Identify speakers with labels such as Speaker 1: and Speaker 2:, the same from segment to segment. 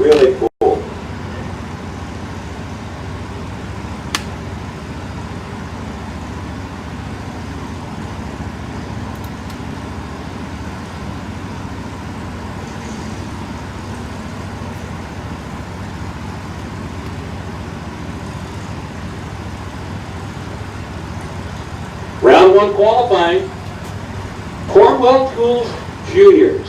Speaker 1: Really cool.
Speaker 2: Round one qualifying, Cornwell Schools Juniors.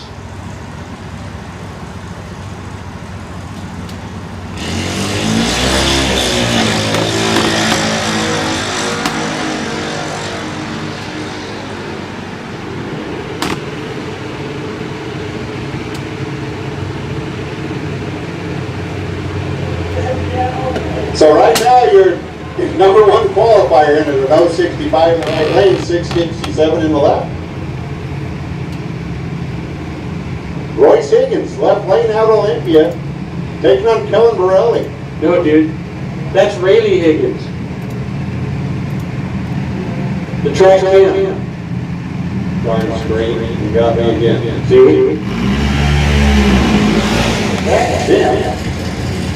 Speaker 1: So right now you're number one qualifier in an 065 in the right lane, 667 in the left. Royce Higgins, left lane out Olympia, taking on Kellen Borelli.
Speaker 2: No, dude, that's Rayleigh Higgins. The track man.
Speaker 1: Darn straight, you got me again.
Speaker 2: See?
Speaker 1: Yeah.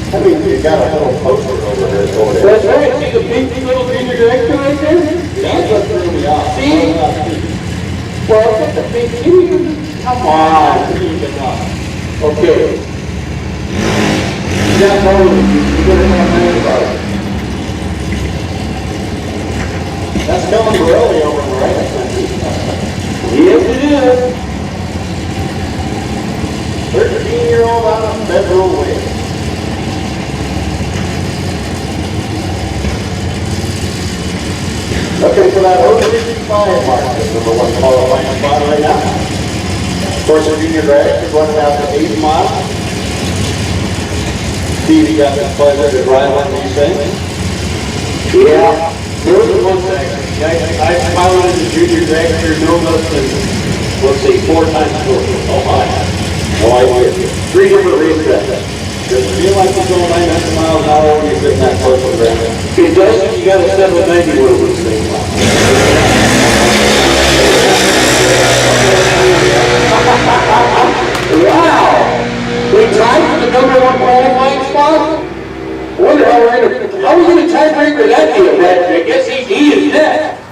Speaker 1: I mean, you got a little poster over here.
Speaker 2: That's right. See the pink little junior director right there?
Speaker 1: That's what threw me off.
Speaker 2: See? Well, get the pink. Come on. Okay. That's all you better not think about it.
Speaker 1: That's Kellen Borelli over on the right.
Speaker 2: Yes, it is.
Speaker 1: 13-year-old out of Federal Way. Looking for that 065 mark. That's number one qualifying spot right now. Of course, our junior drag is running out to 80 miles. Steve, you got the pleasure to drive one of these things?
Speaker 2: Yeah. There was one second. I piloted the junior drag for no less than, let's say, 4 times over.
Speaker 1: Oh my.
Speaker 2: Oh, I did. 3 different race tracks.
Speaker 1: Does it feel like you're going 900 miles an hour when you're sitting that close to the ground?
Speaker 2: If it doesn't, you got to settle 90 with this thing. Wow! We tied for the number one qualifying spot? Wonder how are we going to tiebreaker that deal, Brad? I guess he is next.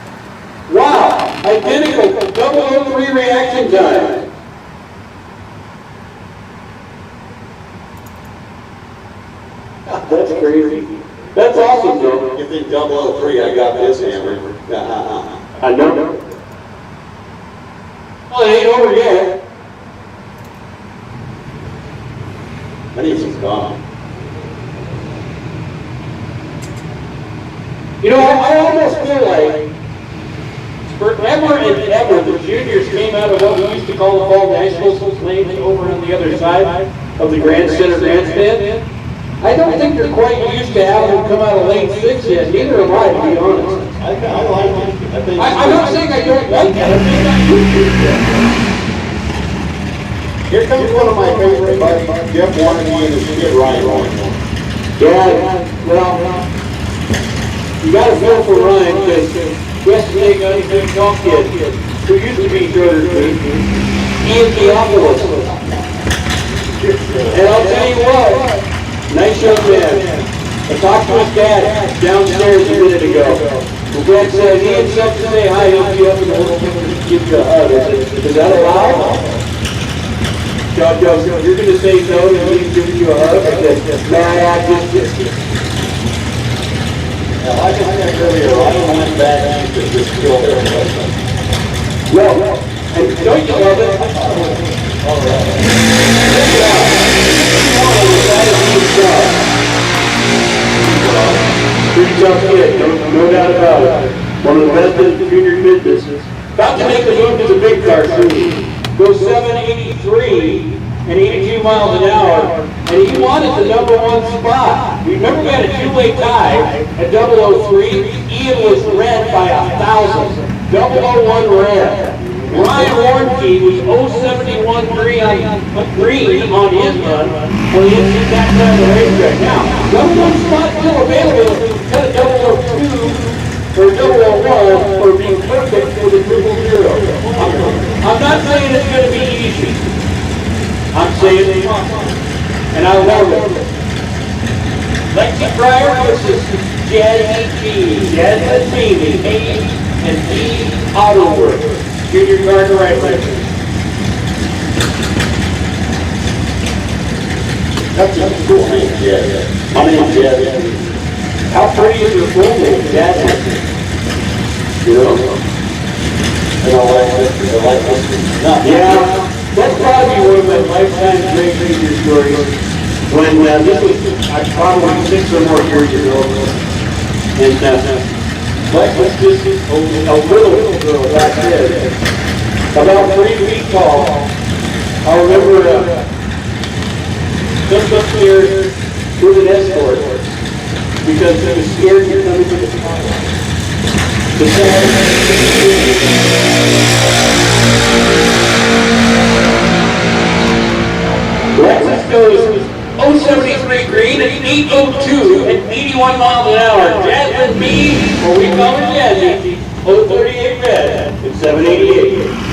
Speaker 2: Wow! Identical 003 reaction time. That's crazy. That's awesome, though.
Speaker 1: You think 003, I got this hammered.
Speaker 2: I know. Well, it ain't over yet.
Speaker 1: I think he's gone.
Speaker 2: You know, I almost feel like forever and ever the juniors came out of what we used to call the Fall Nationals lanes over on the other side of the Grand Center Grandstand. I don't think they're quite used to having them come out of lane 6 yet. Neither am I, to be honest.
Speaker 1: I like it.
Speaker 2: I'm not saying I don't like it. I'm saying I'm used to it.
Speaker 1: Here comes one of my favorite buddies, Jeff Warren and his kid Ryan Warren.
Speaker 2: Yeah, well, you got to feel for Ryan because yesterday got a good golf kid who used to be shorter than me, Ian Theophilus. And I'll tell you what. Nice young man. I talked to his dad downstairs a minute ago. His dad said, Ian's up to say hi, he'll be up in the little give you a hug. Is that allowed? John, you're going to say no and he's giving you a hug? I said, nah, just.
Speaker 1: Now, like I said earlier, I don't want bad answers to skill there.
Speaker 2: Well, and don't you love it?
Speaker 1: All right.
Speaker 2: Pretty tough kid, no doubt about it. One of the best in the junior business. About to make the move to the big car soon. Goes 783 and 82 miles an hour, and he wanted the number one spot. Remember we had a two-way tie at 003. Ian was red by 1,000. 001 red. Ryan Warnke was 071 green on his run when he hit that side of the racetrack. Now, number one spot still available instead of 002 or 001 for being perfect for the 000. I'm not saying it's going to be easy. I'm saying it's possible. and I love it. Lexi Pryor versus Jasmine B. Jasmine B. The A and D Auto Works. Junior Gardner Raceways.
Speaker 1: That's a cool name, Jazz. My name's Jazz.
Speaker 2: How pretty is your full name, Jasmine?
Speaker 1: You know? And I like this.
Speaker 2: Yeah, that's probably one of my lifetime great figure stories. When this was probably 6 or more years ago, and Lex was just a little girl back then, about 3 feet tall. I remember just upstairs with an escort because he was scared to come into the car. Lexus goes 073 green at 802 at 81 miles an hour. Jasmine B, or we call her Jazzy, 038 red at 788.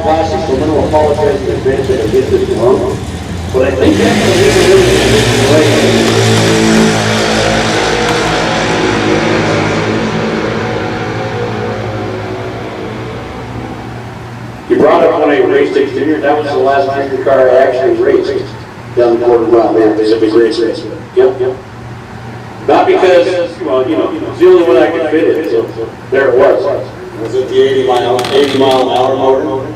Speaker 2: Classics, I'm going to apologize in advance if I get this wrong, but I think that's You brought up when I raced at Junior, that was the last junior car I actually raced down the Cornwell, man, Pacific Raceways. Yep. Not because, well, you know, it's the only one I could fit in, so there it was.
Speaker 1: Was it the 80 mile an hour motor?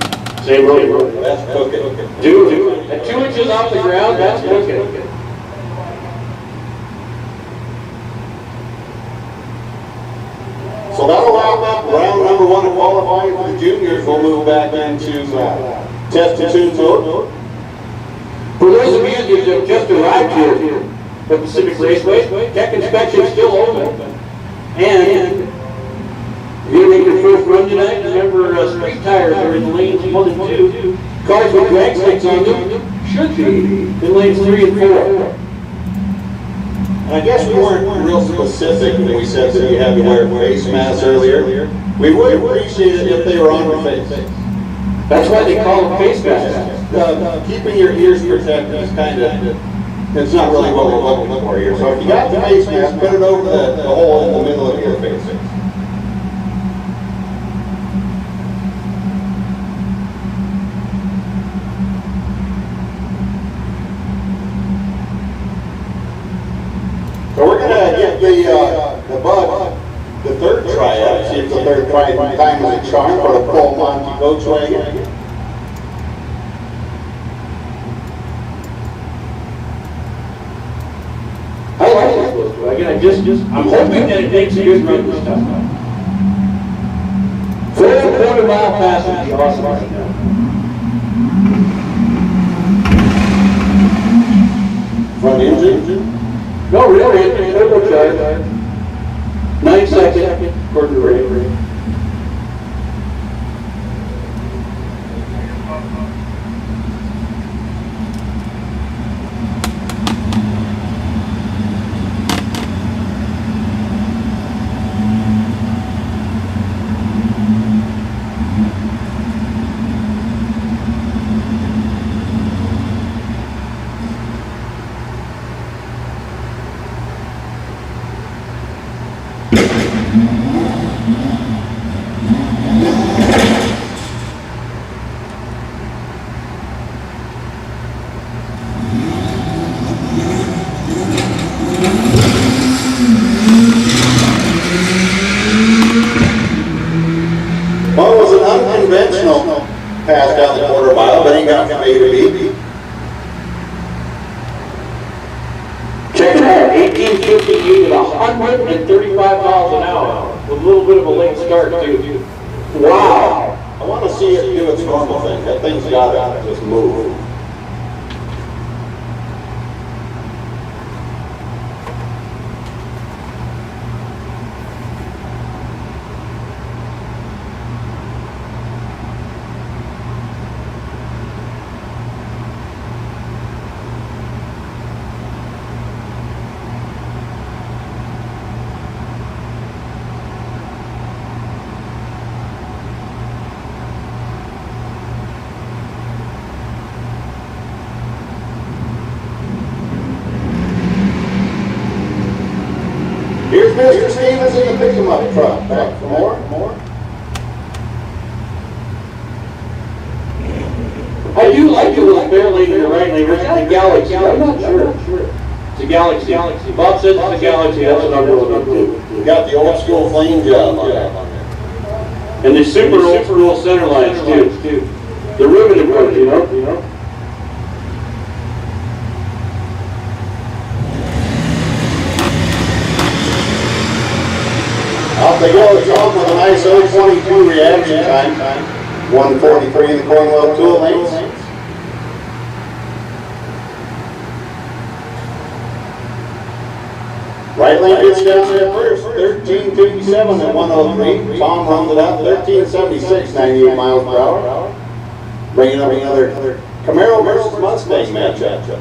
Speaker 2: Same road.
Speaker 1: That's cooking.
Speaker 2: Dude, at 2 inches off the ground, that's cooking.
Speaker 1: So that'll wrap up round number 1 of qualifying for the juniors. We'll move back into test and tune mode.
Speaker 2: For those of you that have just arrived here at Pacific Raceway, tech inspection is still open. And if you're making your first run tonight, remember street tires are in lanes 1 and 2. Cars with drag sticks on them should be in lanes 3 and 4.
Speaker 1: And I guess we weren't real specific when we said that you had to wear face masks earlier. We would appreciate it if they were on your face.
Speaker 2: That's why they call them face masks.
Speaker 1: Keeping your ears protected is kind of, it's not really what we're looking for here. So if you got the face mask, put it over the hole in the middle of your face. So we're going to get the bug, the third try out, see if the third try time is a charm for the full Monty Volkswagen.
Speaker 2: I like this Volkswagen. I'm hoping that it takes a good run this time. 4.25 mile pass would be awesome right now.
Speaker 1: Front engine?
Speaker 2: No, really, it's turbocharged. 9 seconds, according to Ray.
Speaker 1: Well, it was an unconventional pass down the quarter mile, but he got from A to B.
Speaker 2: 1950 used at 135 miles an hour with a little bit of a late start too. Wow.
Speaker 1: I want to see it do its normal thing. That thing's got to just move. Here's Mr. Stevens in the pick-em-up truck. Back for more.
Speaker 2: I do like the little spare lane to the right lane. It's a Galaxy. I'm not sure. It's a Galaxy. Bob says it's a Galaxy. That's what I'm going to do.
Speaker 1: We got the old school flame job on there.
Speaker 2: And the super old school center lines too. The riveted ones, you know.
Speaker 1: Off they go, it's on with a nice 0.22 reaction time. 1:43 in the Cornwell tool lanes. Right lane gets down there first, 13:57 at 103. Tom runs it out, 13:76, 98 miles per hour. Bringing up another Camaro versus Mustang matchup.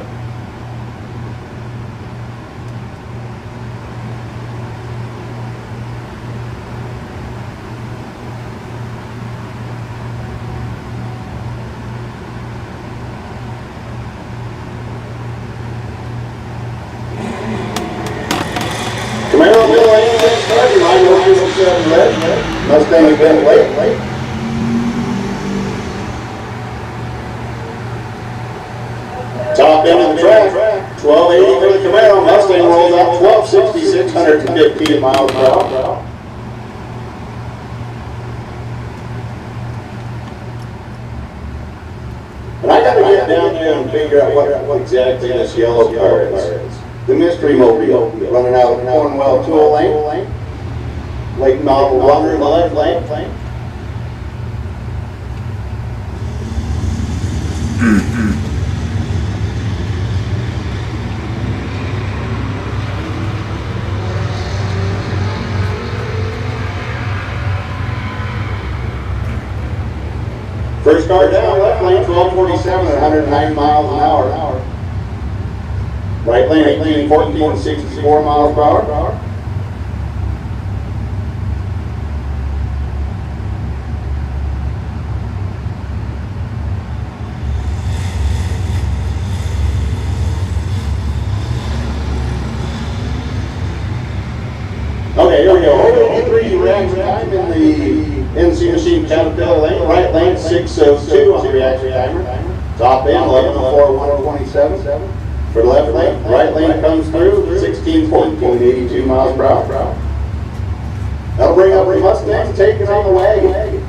Speaker 1: Camaro middle lane gets started, line over 7 red. Mustang a bit late. Top end of the track, 1280 for the Camaro. Mustang rolls out 1266, 115 miles per hour. And I gotta get down there and figure out what exactly this yellow car is. The mystery mobile running out of the Cornwell tool lane. Late model runner in the left lane. First car down, left lane 1247 at 109 miles an hour. Right lane 1814, 64 miles per hour. Okay, here we go. 03 reaction time in the NC Machine Caterpillar lane. Right lane 602 on the reaction timer. Top end 1104, 127. For the left lane, right lane comes through 1614, 82 miles per hour. That'll bring up the Mustang, taking on the wagon.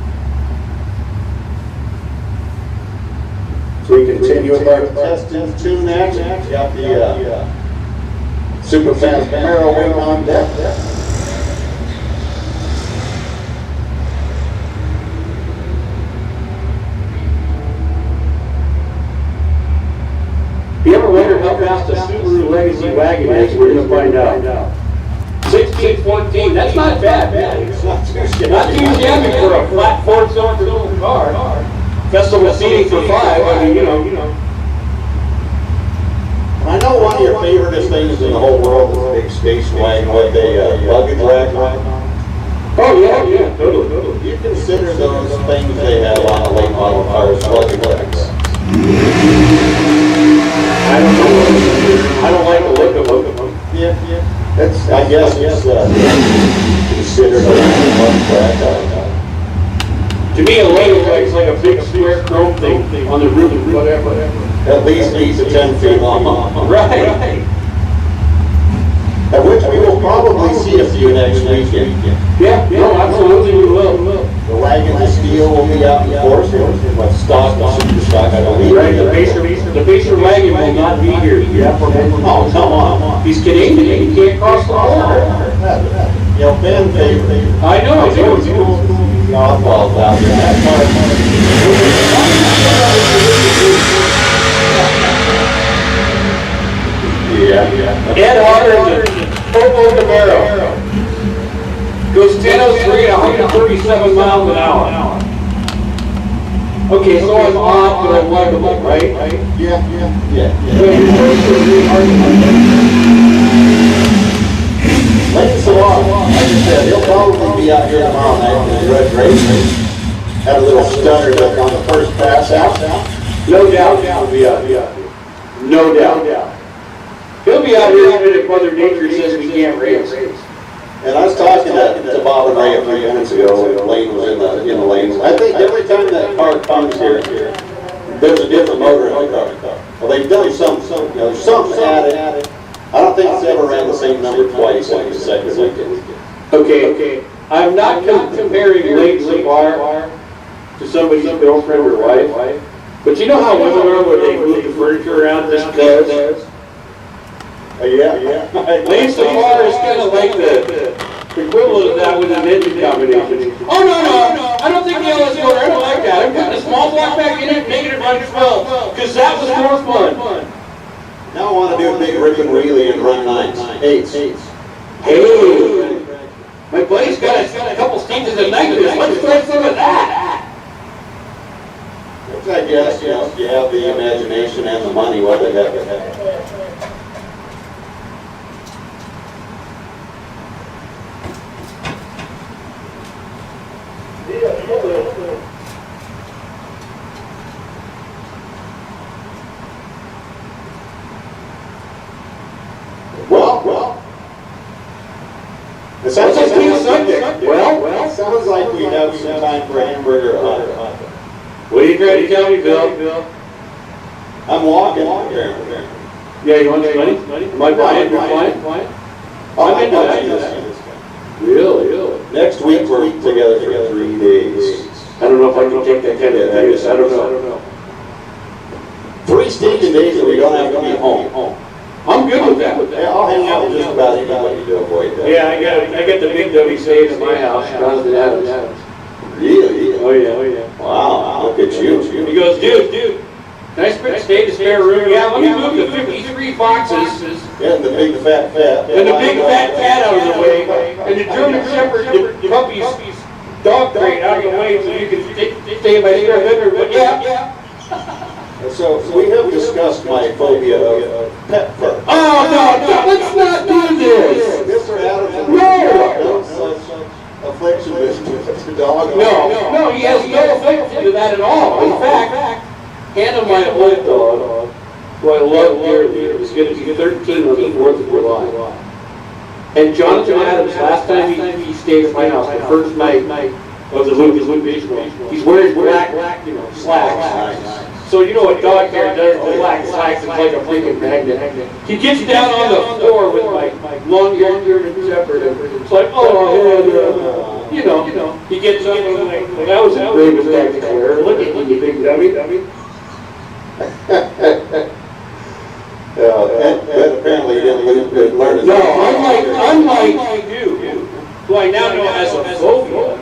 Speaker 1: So we continue with our test and tune action. Got the super fast Camaro wing on deck.
Speaker 2: If you ever wondered how fast a Subaru Legacy wagon is, we're going to find out. 1614, that's not bad, man.
Speaker 1: It's not too
Speaker 2: Not too shabby for a flat four-cylinder little car. Festival seating for 5, I mean, you know.
Speaker 1: I know one of your favoriteest things in the whole world is a big station wagon with a luggage rack on it.
Speaker 2: Oh, yeah, totally.
Speaker 1: Do you consider those things they have on the late model cars luggage racks?
Speaker 2: I don't know. I don't like the look of them.
Speaker 1: Yeah. It's, I guess it's considered a luggage rack.
Speaker 2: To me, a luggage rack is like a big square chrome thing on the roof, whatever.
Speaker 1: At least 8 to 10 feet long.
Speaker 2: Right.
Speaker 1: At which we will probably see a few next weekend.
Speaker 2: Yeah, no, absolutely we will.
Speaker 1: The wagon of steel will be out in force with stock and super stock, I believe.
Speaker 2: Right, the base The Pacer wagon will not be here. Yeah, for
Speaker 1: Oh, come on.
Speaker 2: He's Canadian. He can't cross the border.
Speaker 1: You know, Ben favorite.
Speaker 2: I know. It's always cool.
Speaker 1: Oddballs out there. That part. Yeah.
Speaker 2: Ed Harder, Cornwell Camaro. Goes 10:03 at 137 miles an hour. Okay, so I'm odd, but I'm likable, right?
Speaker 1: Yeah.
Speaker 2: So you're supposed to be hard
Speaker 1: Lane's a lot. Like I said, he'll probably be out here tomorrow night in the red race. Had a little stutter on the first pass out.
Speaker 2: No doubt he'll be out here. No doubt. He'll be out here even if Mother Nature says we can't race.
Speaker 1: And I was talking to Bob and Ray a few minutes ago, when Lane was in the lanes. I think every time that car comes here, there's a different motor in the car. Well, they've done there's something added. I don't think it's ever ran the same number twice in the second weekend.
Speaker 2: Okay. I'm not comparing Lane's car to somebody's girlfriend or wife, but you know how women are when they move the furniture around just because?
Speaker 1: Yeah.
Speaker 2: Lane's car is kind of like the equivalent of that with an engine combination. Oh, no, I don't think the LS motor, I don't like that. I'm putting a small block back in it, making it run 12, because that was more fun.
Speaker 1: Now I want to do a big rip and wheelie and run 8s.
Speaker 2: Hey, my buddy's got a couple stages of nitrous. Let's try some of that.
Speaker 1: Which I guess, if you have the imagination and the money, what the heck. Well. It sounds like we sounds like we have some time for a hamburger hunt.
Speaker 2: What are you trying to tell me, Bill?
Speaker 1: I'm walking.
Speaker 2: Yeah, you want some money? Am I buying? You're buying?
Speaker 1: I'm into this guy.
Speaker 2: Really?
Speaker 1: Next week we're together for 3 days.
Speaker 2: I don't know if I can take that kind of abuse. I don't know.
Speaker 1: 3 stinking days that we don't have to be home.
Speaker 2: I'm good with that.
Speaker 1: Yeah, I'll hang out with just about anybody to avoid that.
Speaker 2: Yeah, I got the big W saved at my house, Jonathan Adams.
Speaker 1: Really?
Speaker 2: Oh yeah.
Speaker 1: Wow, look at you.
Speaker 2: He goes, dude, nice bit stay to spare room. Yeah, let me move the 53 boxes.
Speaker 1: Yeah, and the big fat cat.
Speaker 2: And the big fat cat out of the way, and the German Shepherd, the puppy's dog crate out of the way so you can stay in my spare bedroom. But yeah.
Speaker 1: So we have discussed my phobia of pet fur.
Speaker 2: Oh no, let's not do this.
Speaker 1: Mr. Adams,
Speaker 2: No
Speaker 1: such affliction with the dog.
Speaker 2: No, he has no affliction to that at all. In fact, Hannah, my old dog, who I love dearly, was going to be 13 on the 4th of July. And Jonathan Adams, last time he stayed at my house, the first night of the Lucas Baseball, he's wearing black slacks. So you know what dog hair does to black slacks? It's like a freaking magnet. He gets down on the floor with my long-haired German Shepherd, and it's like, oh, you know, he gets up and like, well, that was a great mistake there. Look at you, big dummy.
Speaker 1: But apparently you didn't learn it.
Speaker 2: No, unlike you, who I now know has a phobia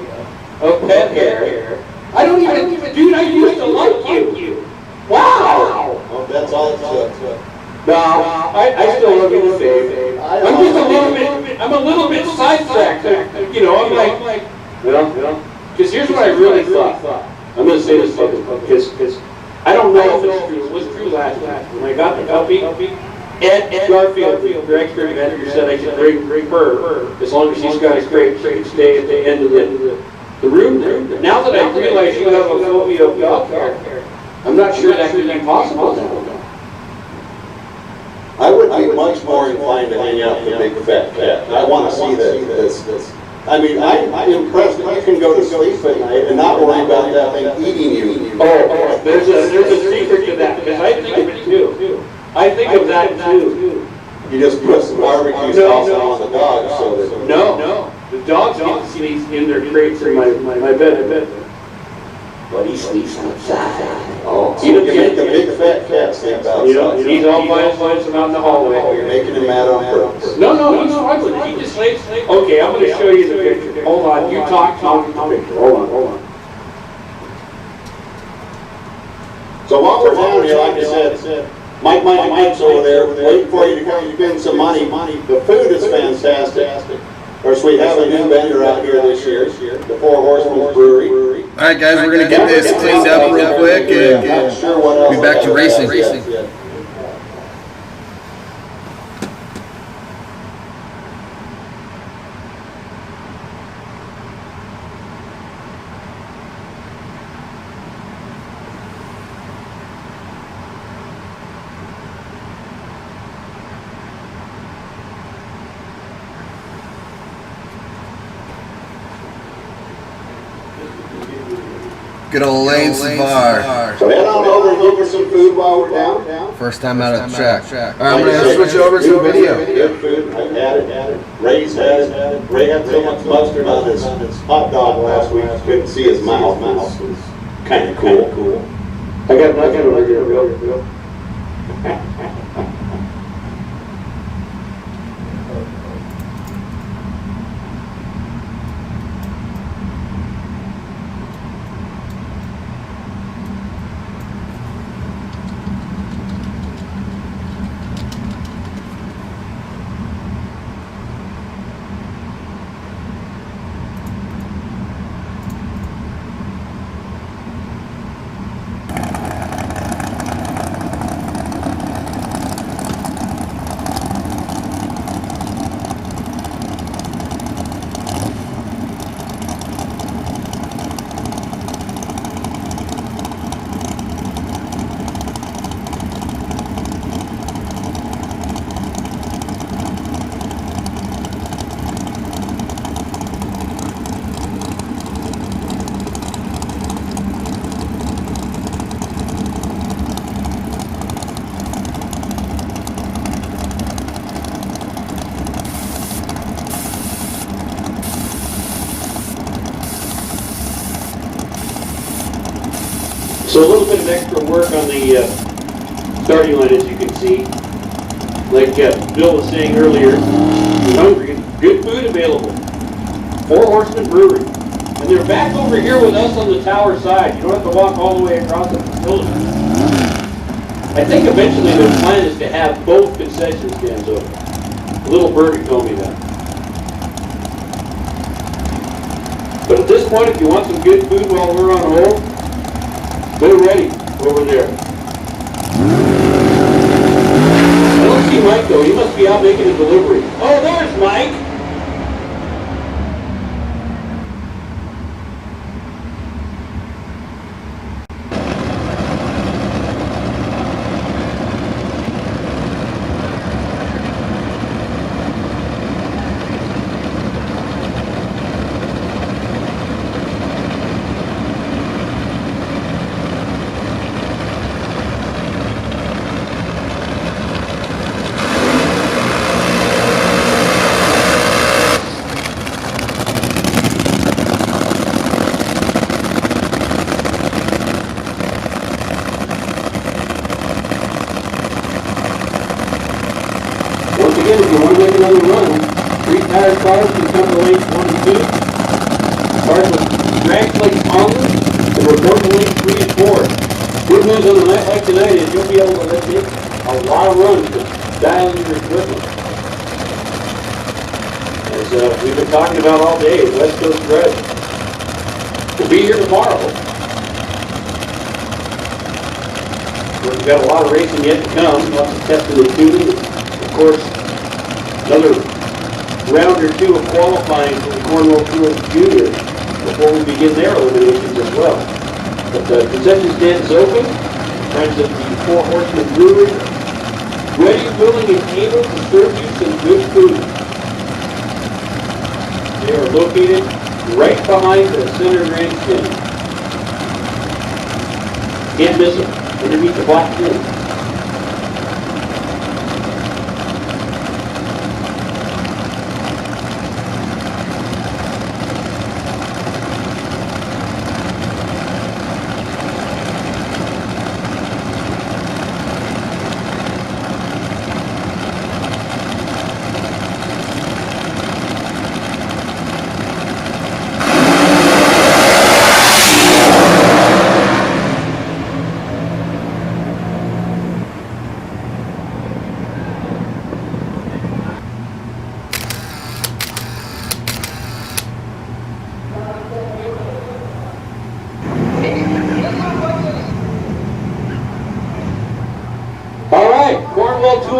Speaker 2: of pet hair. I don't even, dude, I used to like you. Wow.
Speaker 1: Well, that's all it took.
Speaker 2: No, I still love you the same. I'm a little bit sidetracked. You know, I'm like, well, because here's what I really thought. I'm going to say this because I don't know if it's true. It was true last night. When I got the puppy, Ed Garfield, your expert manager, said I should bring her as long as she's got a crate. She can stay at the end of the room there. Now that I realize you have a phobia of dog hair, I'm not sure that could be possible now.
Speaker 1: I would be much more inclined to hang out with a big fat cat. I want to see this. I mean, I'm impressed that you can go to sleep at night and not worry about that thing eating you.
Speaker 2: Oh, there's a secret to that, because I think of it too. I think of that too.
Speaker 1: You just put some barbecue sauce on the dog so that...
Speaker 2: No. The dogs get to sleep in their crates in my bed. but he sleeps outside.
Speaker 1: Oh, so you make a big fat cat sleep outside.
Speaker 2: Yeah, he's all by himself out in the hallway here.
Speaker 1: You're making him mad on purpose.
Speaker 2: No, he's fine with it. He just sleeps. Okay, I'm going to show you the picture. Hold on, you talk, I'll get the picture. Hold on.
Speaker 1: So while we're down here, like I said, Mike's over there waiting for you to come spend some money. The food is fantastic. Of course, we have a new vendor out here this year, the Four Horsemen Brewery.
Speaker 3: All right, guys, we're gonna get this cleaned up real quick and be back to racing. Good old Lane Savar.
Speaker 1: So head on over and give us some food while we're down.
Speaker 3: First time out of the track. All right, I'm gonna switch over to video.
Speaker 1: Good food. I had it. Ray's had it. Ray had so much mustard on his hot dog last week, you couldn't see his mouth. It was kind of cool.
Speaker 2: I got nothing over here, Bill. So a little bit of extra work on the starting line, as you can see. Like Bill was saying earlier, you're hungry, good food available. Four Horsemen Brewery. And they're back over here with us on the tower side. You don't have to walk all the way across the facility. I think eventually their plan is to have both concession stands open. Little Birdie told me that. But at this point, if you want some good food while we're on hold, they're ready over there. I don't see Mike though. He must be out making a delivery. Oh, there's Mike. Again, if you want to make another run, 3 tire cars can come to lanes 1 and 2. Cars with drag plates on them and report to lanes 3 and 4. Good news on a night like tonight is you'll be able to make a lot of runs to dial in your equipment. As we've been talking about all day, West Coast Red will be here tomorrow. We've got a lot of racing yet to come, lots of testing and tuning. Of course, another round or two of qualifying for the Cornwell Tour Junior before we begin their eliminations as well. But the concession stand is open. Friends of the Four Horsemen Brewery, ready, willing, and able to serve you some good food. They are located right behind the center grandstand. Can't miss them. Underneath the black fin.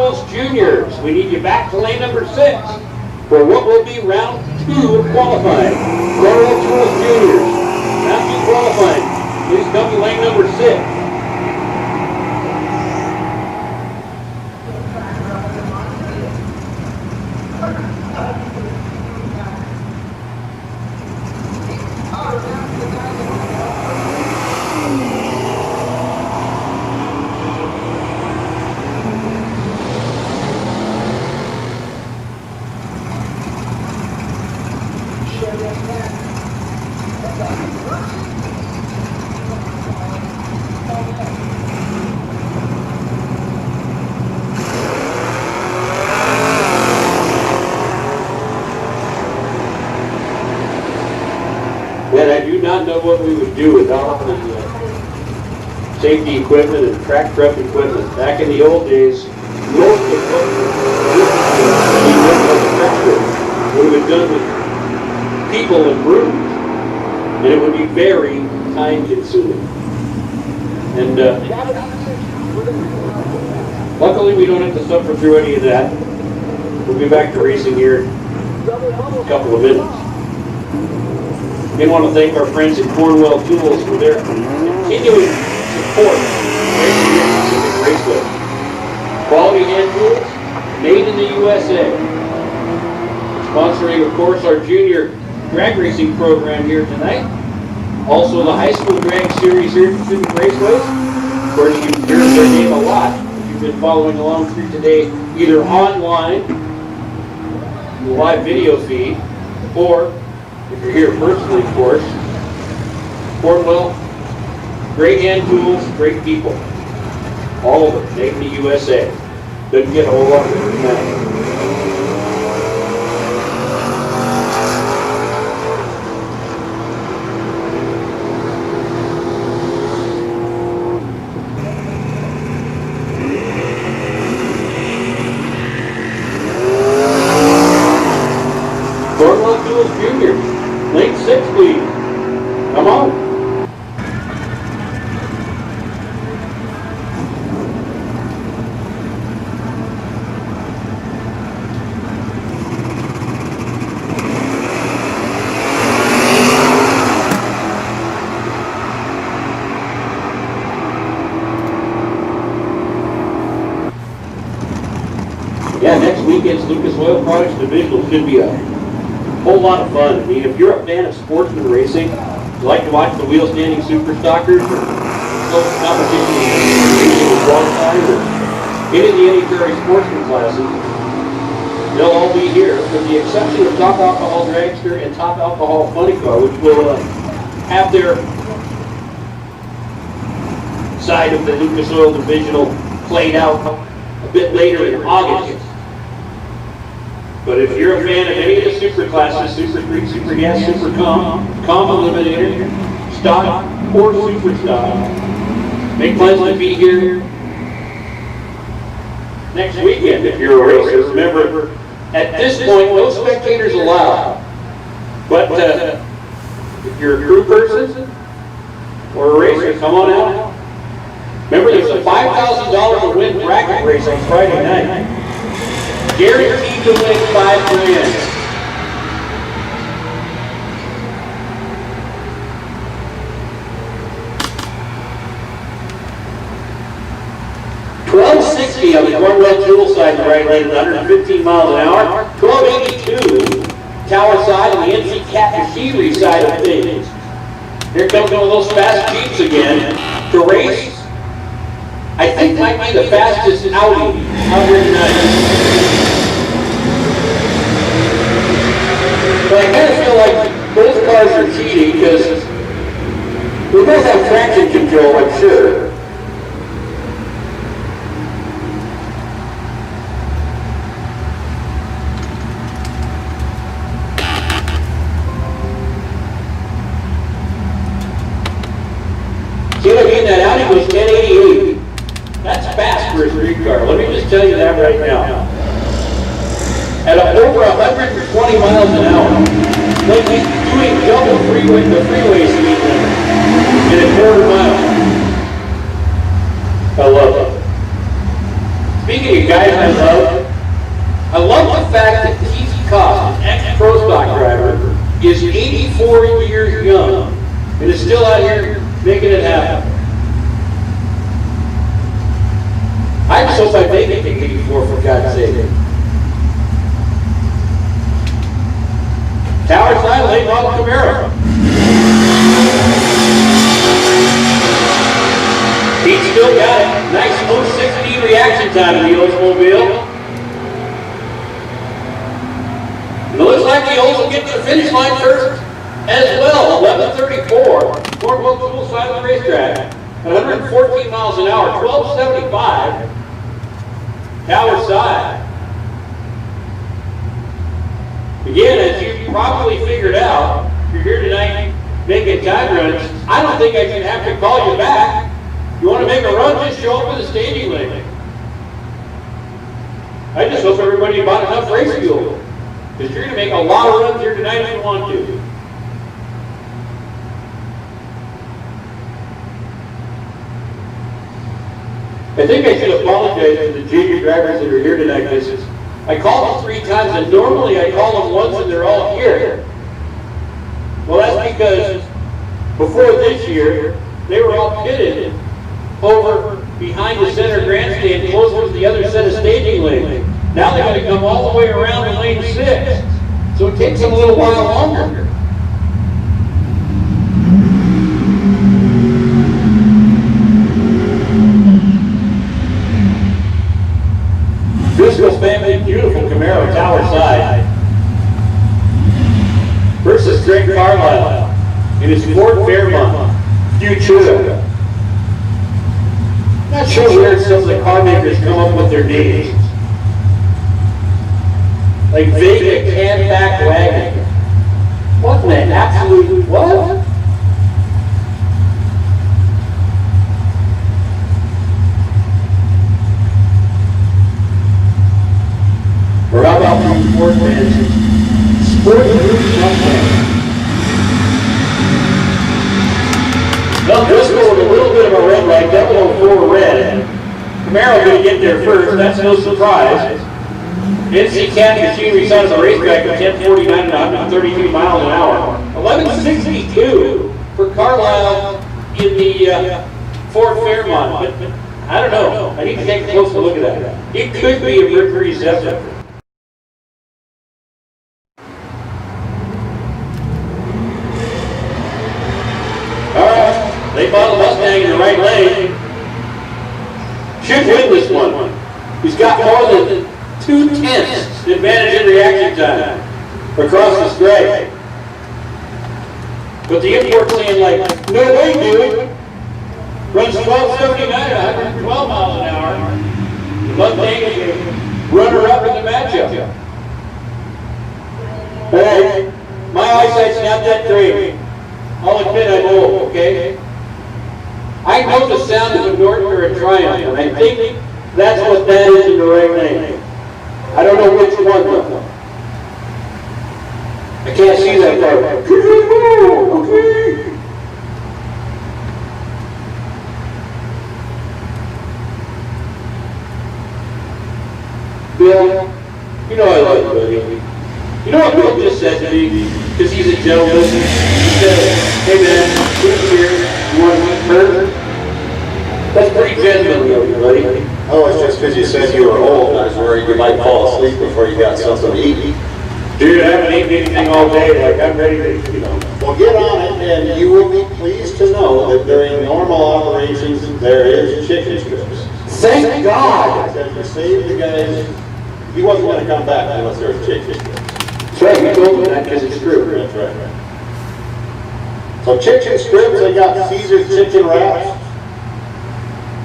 Speaker 2: Tools Juniors. We need you back to lane number 6 for what will be round 2 of qualifying. Cornwell Tools Juniors, round 2 qualifying. Please come to lane number 6. And I do not know what we would do without the safety equipment and track prep equipment. Back in the old days, most of what would have been done with people and brooms, and it would be very time consuming. And luckily we don't have to suffer through any of that. We'll be back to racing here in a couple of minutes. We want to thank our friends at Cornwell Tools for their continuing support of Raceways. Quality hand tools made in the USA. Sponsoring, of course, our junior drag racing program here tonight. Also the high school drag series here at Pacific Raceways. Of course, you've heard their name a lot. You've been following along through today, either online, the live video feed, or if you're here personally, of course. Cornwell, great hand tools, great people. All of them, made in the USA. Doesn't get a whole lot better than that. Cornwell Tools Juniors. Lane 6, please. Come on. Yeah, next weekend's Lucas Oil Products Divisional should be a whole lot of fun. I mean, if you're a fan of sportsman racing, you like to watch the wheel standing super stockers or close competition with qualifying or any of the NHRA sportsman classes, they'll all be here, with the exception of Top Alcohol Dragster and Top Alcohol Funny Car, which will have their side of the Lucas Oil Divisional played out a bit later in August. But if you're a fan of any of the super classes, Super Street, Super Gas, Super Com Eliminator, Stock, or Super Stock, make plans to be here next weekend if you're a racer. Remember, at this point, no spectators allowed. But if you're a crew person or a racer, come on out. Remember, there's a $5,000 to win bracket race on Friday night. Guaranteed to win $5 grand. $12.60 on the Cornwell Tool side, the right lane, 115 miles an hour. $12.82 Tower side and the NC Cat Machinery side of things. Here comes one of those fast Jeeps again to race. I think might be the fastest Audi out here tonight. But I kind of feel like both cars are cheating because we both have traction control, I'm sure. See what I mean? That Audi was 1088. That's fast for a street car. Let me just tell you that right now. At over 120 miles an hour, like he's doing double the freeway speed limit in a quarter mile. I love it. Speaking of guys I love the fact that Keith Cost, an ex-pro stock driver, is 84 years young and is still out here making it happen. I just hope I make it to 84 for God's sake. Tower side, late model Camaro. He's still got it. Nice 0.16 reaction time in the Oldsmobile. And it looks like the Olds will get to the finish line first as well. 11:34. Cornwell Tool side of the racetrack. 114 miles an hour. 12.75. Tower side. Again, as you probably figured out, if you're here tonight making time runs, I don't think I should have to call you back. You want to make a run, just show up with a staging lane. I just hope everybody bought enough race fuel, because you're going to make a lot of runs here tonight if you want to. I think I should apologize to the junior drivers that are here tonight, because I called them 3 times, and normally I call them once and they're all here. Well, that's because before this year, they were all pitted over behind the center grandstand, closer to the other set of staging lanes. Now they got to come all the way around to lane 6. So it takes them a little while longer. Driscoll's family, beautiful Camaro, tower side. Versus Greg Carlisle in his Ford Fairmont Futura. Not sure where some of the car makers come up with their names. Like Vega Canback Wagon. What in the absolute what? Or how about from Ford fans? Sport Group Mustang. Now Driscoll with a little bit of a red light, 004 red. Camaro going to get there first, that's no surprise. NC Cat Machinery side of the racetrack at 10:49 to 132 miles an hour. 11:62 for Carlisle in the Ford Fairmont. But I don't know. I need to take a closer look at that. It could be a Mercury Zephyr. They bought a Mustang in the right lane. Should win this one. He's got more than 2/10 advantage in reaction time across the straight. But the import saying like, no way, dude. Runs 12.79 at 112 miles an hour. The Mustang is a runner-up in the matchup. Hey, my eyesight's not that great. I'll admit I'm old, okay? I know the sound of a Norton or a Triumph, and I think that's what that is in the right lane. I don't know which one though. I can't see that far. Okay. Bill, you know I love you, buddy. You know what Bill just said to me? Because he's a gentleman. He said, hey man, who's here? You want to meet her? That's pretty gentlemanly of you, buddy.
Speaker 1: Oh, it's just because you said you were old. I was worried you might fall asleep before you got something to eat.
Speaker 2: Dude, I haven't eaten anything all day. Like, I'm ready to,
Speaker 1: Well, get on it, and you will be pleased to know that during normal operations, there is chicken strips.
Speaker 2: Thank God!
Speaker 1: That you saved the guys. He wasn't going to come back unless there was chicken strips.
Speaker 2: That's right, you told me that because it's true.
Speaker 1: That's right. So chicken strips, they got Caesar chicken wraps.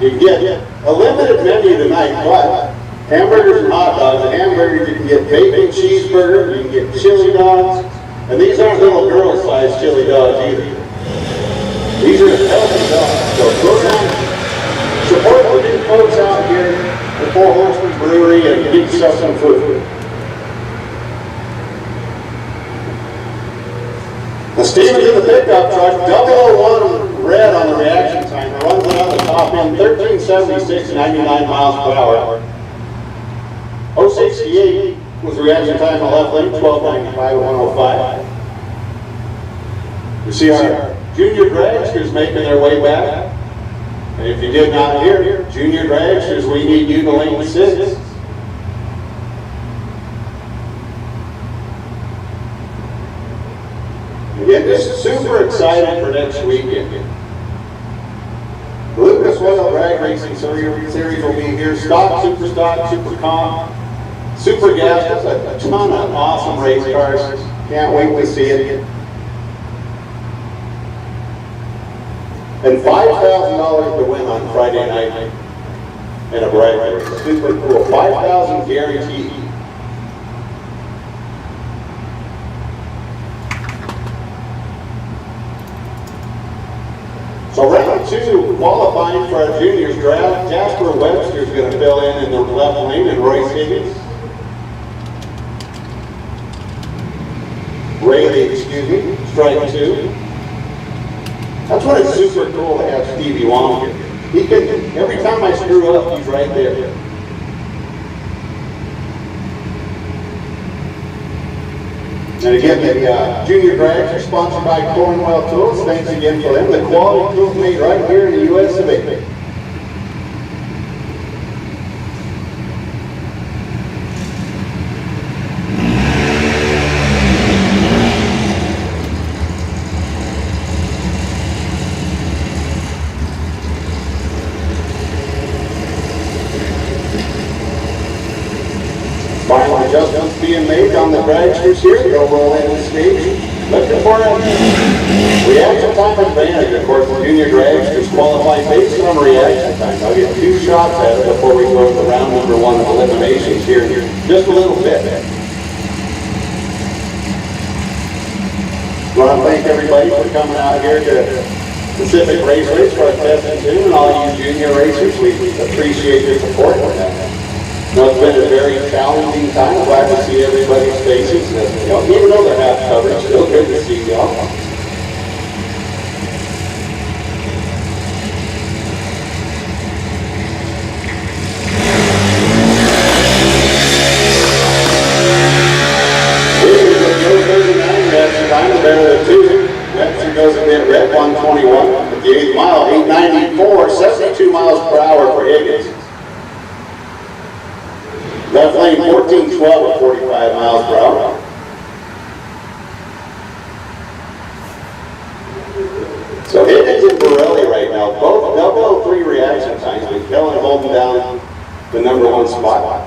Speaker 1: You can get a limited menu tonight, but hamburgers and hot dogs. The hamburgers, you can get bacon cheeseburger, you can get chili dogs, and these aren't little girl-sized chili dogs either. These are healthy dogs. So go down, support the new folks out here at Four Horsemen Brewery and get yourself some food. The Stevens in the pickup truck, 001 red on the reaction timer, runs it on the top end, 1376, 99 miles per hour. 68 with reaction time in the left lane, 12:95 to 1:05. You see our junior dragsters making their way back. And if you did not hear, junior dragsters, we need you to lane 6. Again, just super excited for next weekend. The Lucas Oil Drag Racing Series will be here. Stock, super comp, super gas, just a ton of awesome race cars. Can't wait to see it. And $5,000 to win on Friday night in a bright race. Super cool. $5,000 guaranteed. So round 2, qualifying for our juniors draft, Jasper Webster's going to fill in the left lane, and Royce Higgins. Rayleigh, strike 2. That's why it's super cool to have Stevie Wong here. He can, every time I screw up, he's right there. And again, the junior drags are sponsored by Cornwell Tools. Thanks again for them. The quality tools made right here in the U.S. of A. Final adjustments being made on the dragsters here. They'll roll in the stage. Looking for a reaction time advantage. Of course, the junior dragsters qualify based on reaction time. I'll get 2 shots at it before we go to round number 1 of eliminations here in just a little bit. I want to thank everybody for coming out here to Pacific Raceways for our testing too, and all you junior racers. We appreciate your support on that. No, it's been a very challenging time. I'm glad to see everybody's faces. Even though they're half covered, it's still good to see y'all. Webster goes a bit red, 121 at the 8th mile, 894, 72 miles per hour for Higgins. Left lane 1412 at 45 miles per hour. So Higgins and Borelli right now, both 003 reaction times, with Kellen holding down the number 1 spot.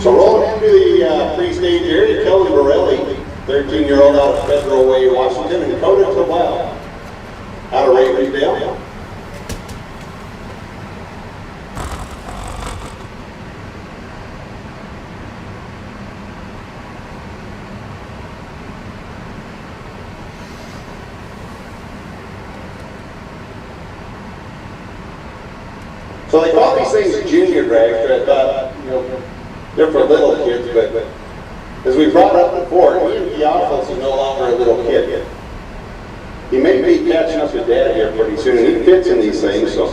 Speaker 1: So rolling into the pre-stage area, Kelly Borelli, 13-year-old out of Federal Way, Washington, and Dakota Cornwell out of Ravensdale. So they call these things junior drags, but I thought, they're for little kids, but as we brought up before, Ian Theophilus is no longer a little kid. He may be catching up to Dad here pretty soon, and he fits in these things, so.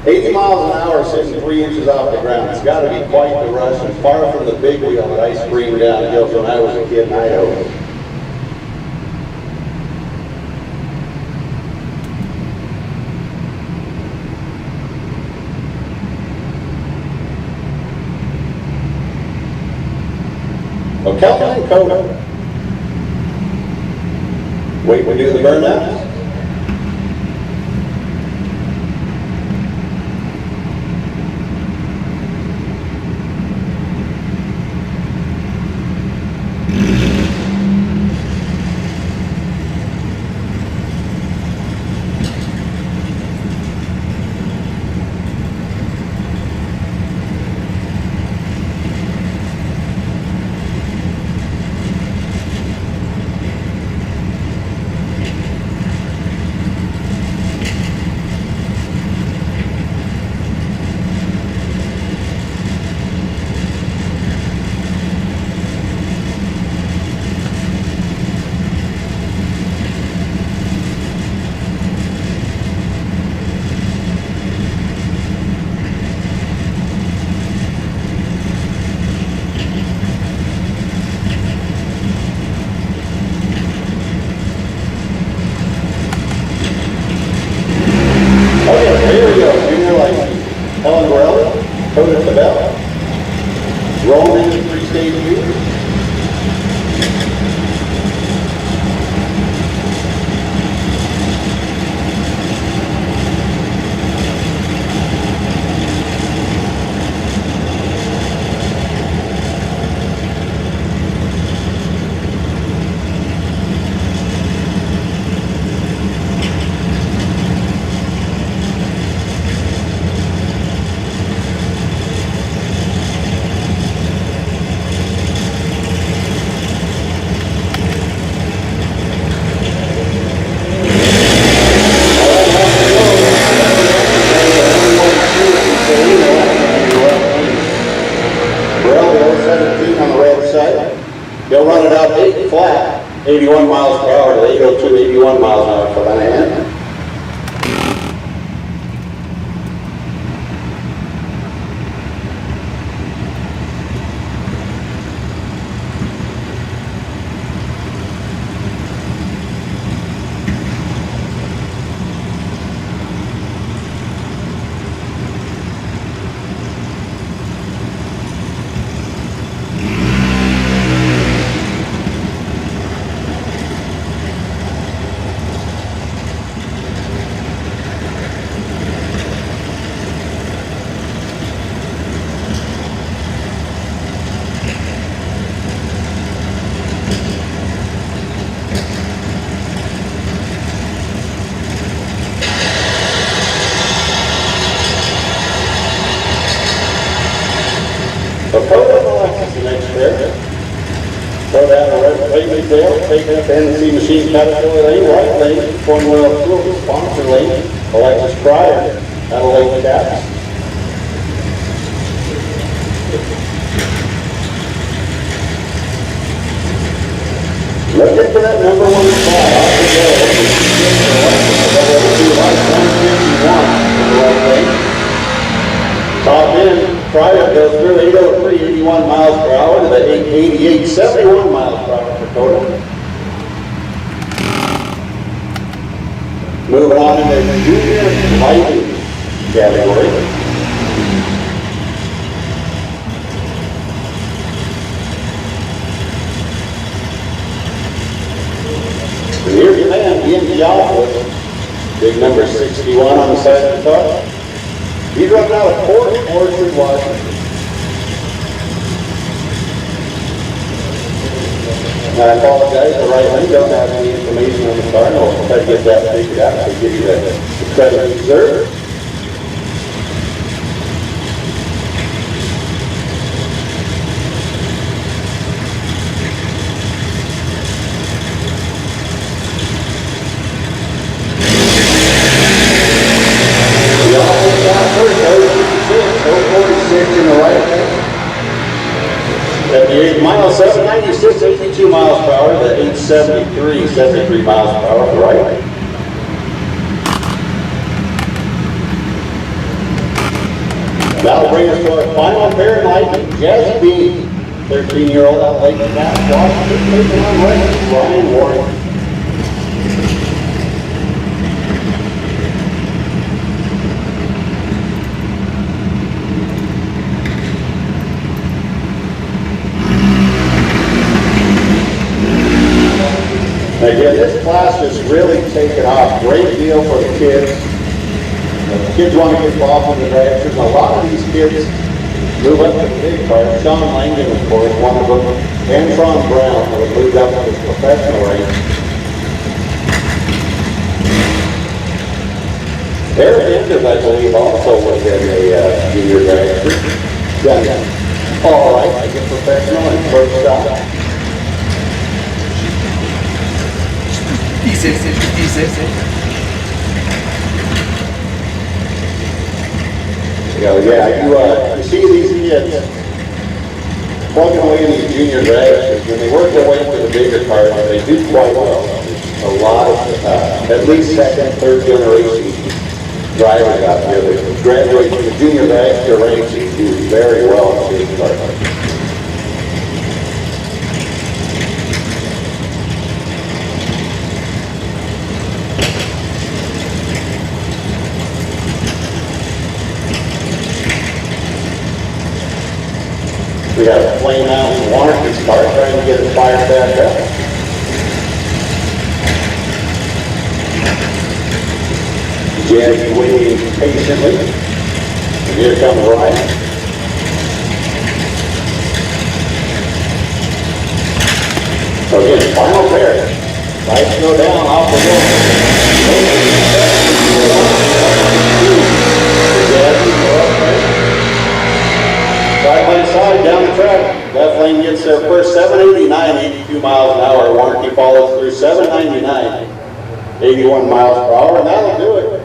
Speaker 1: 80 miles an hour sitting 3 inches off the ground. It's got to be quite the rush, and far from the big wheel that I screamed down hills when I was a kid in Idaho. Well, Kelvin and Coda. Wait, we do the burnouts? Rolling into three-stage view. They'll run it out 8 flat, 81 miles per hour. They go to 81 miles an hour for that end. Throw down a Raceways tail, take up NC Machine Caterpillar lane, right lane, Cornwell School, sponsor lane, Alexis Pryor, Adelaide Caps. Let's get to that number 1 spot. Off we go. Top end, Pryor goes through 803, 81 miles per hour to the 888, 71 miles per hour for Coda. Moving on into the junior light category. And here's your man, Ian Diallo, big number 61 on the side of the car. He's running out of Orchard, Washington. I apologize, the right lane don't have any information on the car. I'll try to get that figured out to give you the credit you deserve. In the right. 78 miles, 796, 82 miles per hour, to 873, 73 miles per hour to the right. That'll bring us to our final pair in light, Jazzy B, 13-year-old out late in that Washington, taking on right, Ryan Warren. Yeah, this class has really taken off. Great deal for the kids. Kids want to get involved in the dragsters. A lot of these kids move up to the big cars. Sean Langdon, of course, one of them, and Sean Brown, who have moved up to the professional range. Eric Enders, I believe, also was in a junior dragster. Yeah. All right, I get professional and first stop.
Speaker 3: Easy.
Speaker 1: Yeah, you see these kids plugging away in these junior dragsters. When they work their way to the bigger cars, they do quite well. A lot of, at least second, third generation drivers out here that graduate from the junior dragster range and do very well in the big cars. We got a flame out in Warren's car trying to get it fired back up. Jazzy waiting patiently. And here comes Ryan. So again, final pair. Lights go down off the wall. Side by side down the track. Left lane gets their first 789, 82 miles an hour. Warranty follows through 799, 81 miles per hour, and that'll do it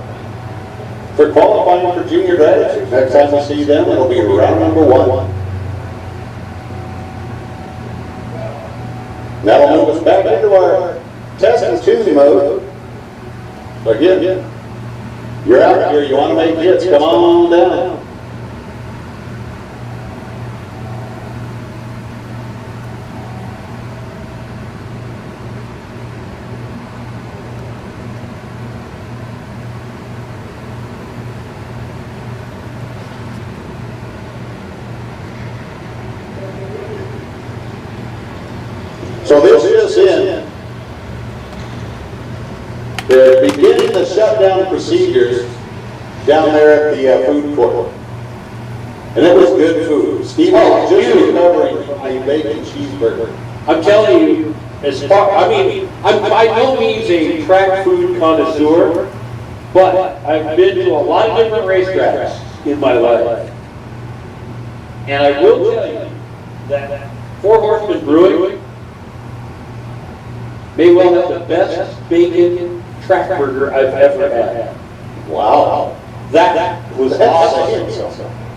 Speaker 1: for qualifying for junior dragsters. Next time we see them, it'll be round number 1. That'll move us back into our test and tune mode. So again, you're out here, you want to make hits, come on down. So this is in the beginning of shutdown procedures down there at the food court. And it was good food. Steve was just recovering from a bacon cheeseburger.
Speaker 2: I'm telling you, as far, I'm by no means a track food connoisseur, but I've been to a lot of different racetracks in my life. And I will tell you that Four Horsemen Brewing may well have the best bacon track burger I've ever had.
Speaker 1: Wow.
Speaker 2: That was awesome.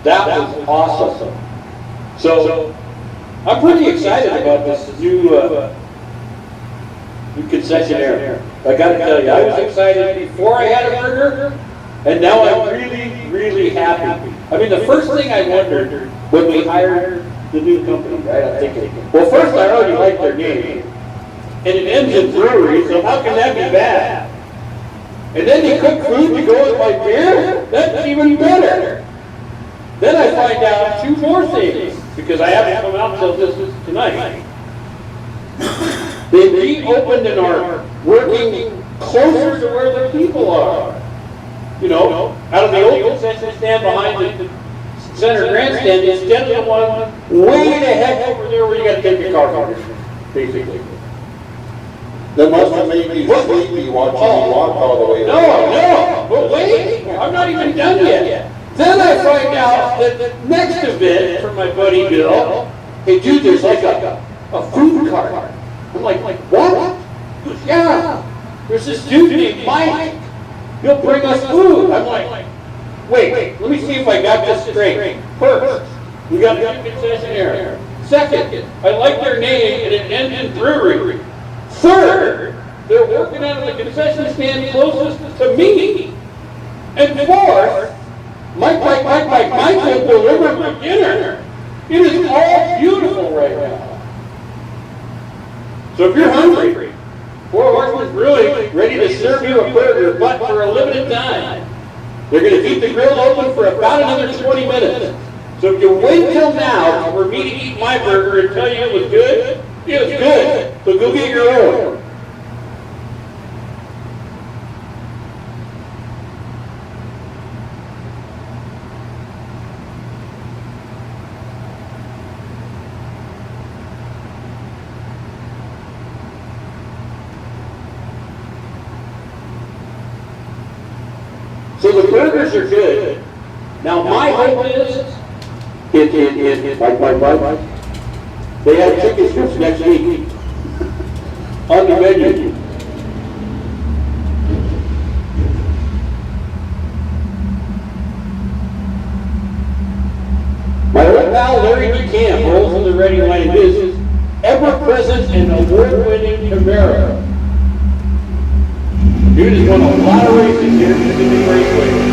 Speaker 2: That was awesome. So, I'm pretty excited about this new concessionaire. I gotta tell you, I was excited before I had a burger, and now I'm really, really happy. I mean, the first thing I wondered when we hired the new company, right? I'm thinking, well, first I already liked their name. And it ends in brewery, so how can that be bad? And then they cook food to go with my beer? That's even better. Then I find out 2 more things, because I haven't come out until this tonight. They reopened and are working closer to where the people are. You know, out of the old concession stand behind the center grandstand, instead of the one way the heck over there where you got to take your car from, basically.
Speaker 1: That must have made me sleepy watching you walk all the way there.
Speaker 2: No, but wait, I'm not even done yet. Then I find out that the next event from my buddy Bill, hey dude, there's like a food cart. I'm like, what? He goes, yeah, there's this dude named Mike. He'll bring us food. I'm like, wait, let me see if I got this straight. First, we got a new concessionaire. Second, I like their name and it ends in brewery. Third, they're working out of the concession stand closest to me. And fourth, Mike will deliver my dinner. It is all beautiful right now. So if you're hungry, Four Horsemen's really ready to serve you a burger, but for a limited time. They're going to keep the grill open for about another 20 minutes. So if you wait till now for me to eat my burger and tell you it was good, it was good. So go get your own. So the burgers are good. Now my hope is, they have chicken strips next week on the menu. My old pal Larry DeCamp rolls in the ready line his ever-present and award-winning Camaro. Dude has won a lot of races here in the Raceways.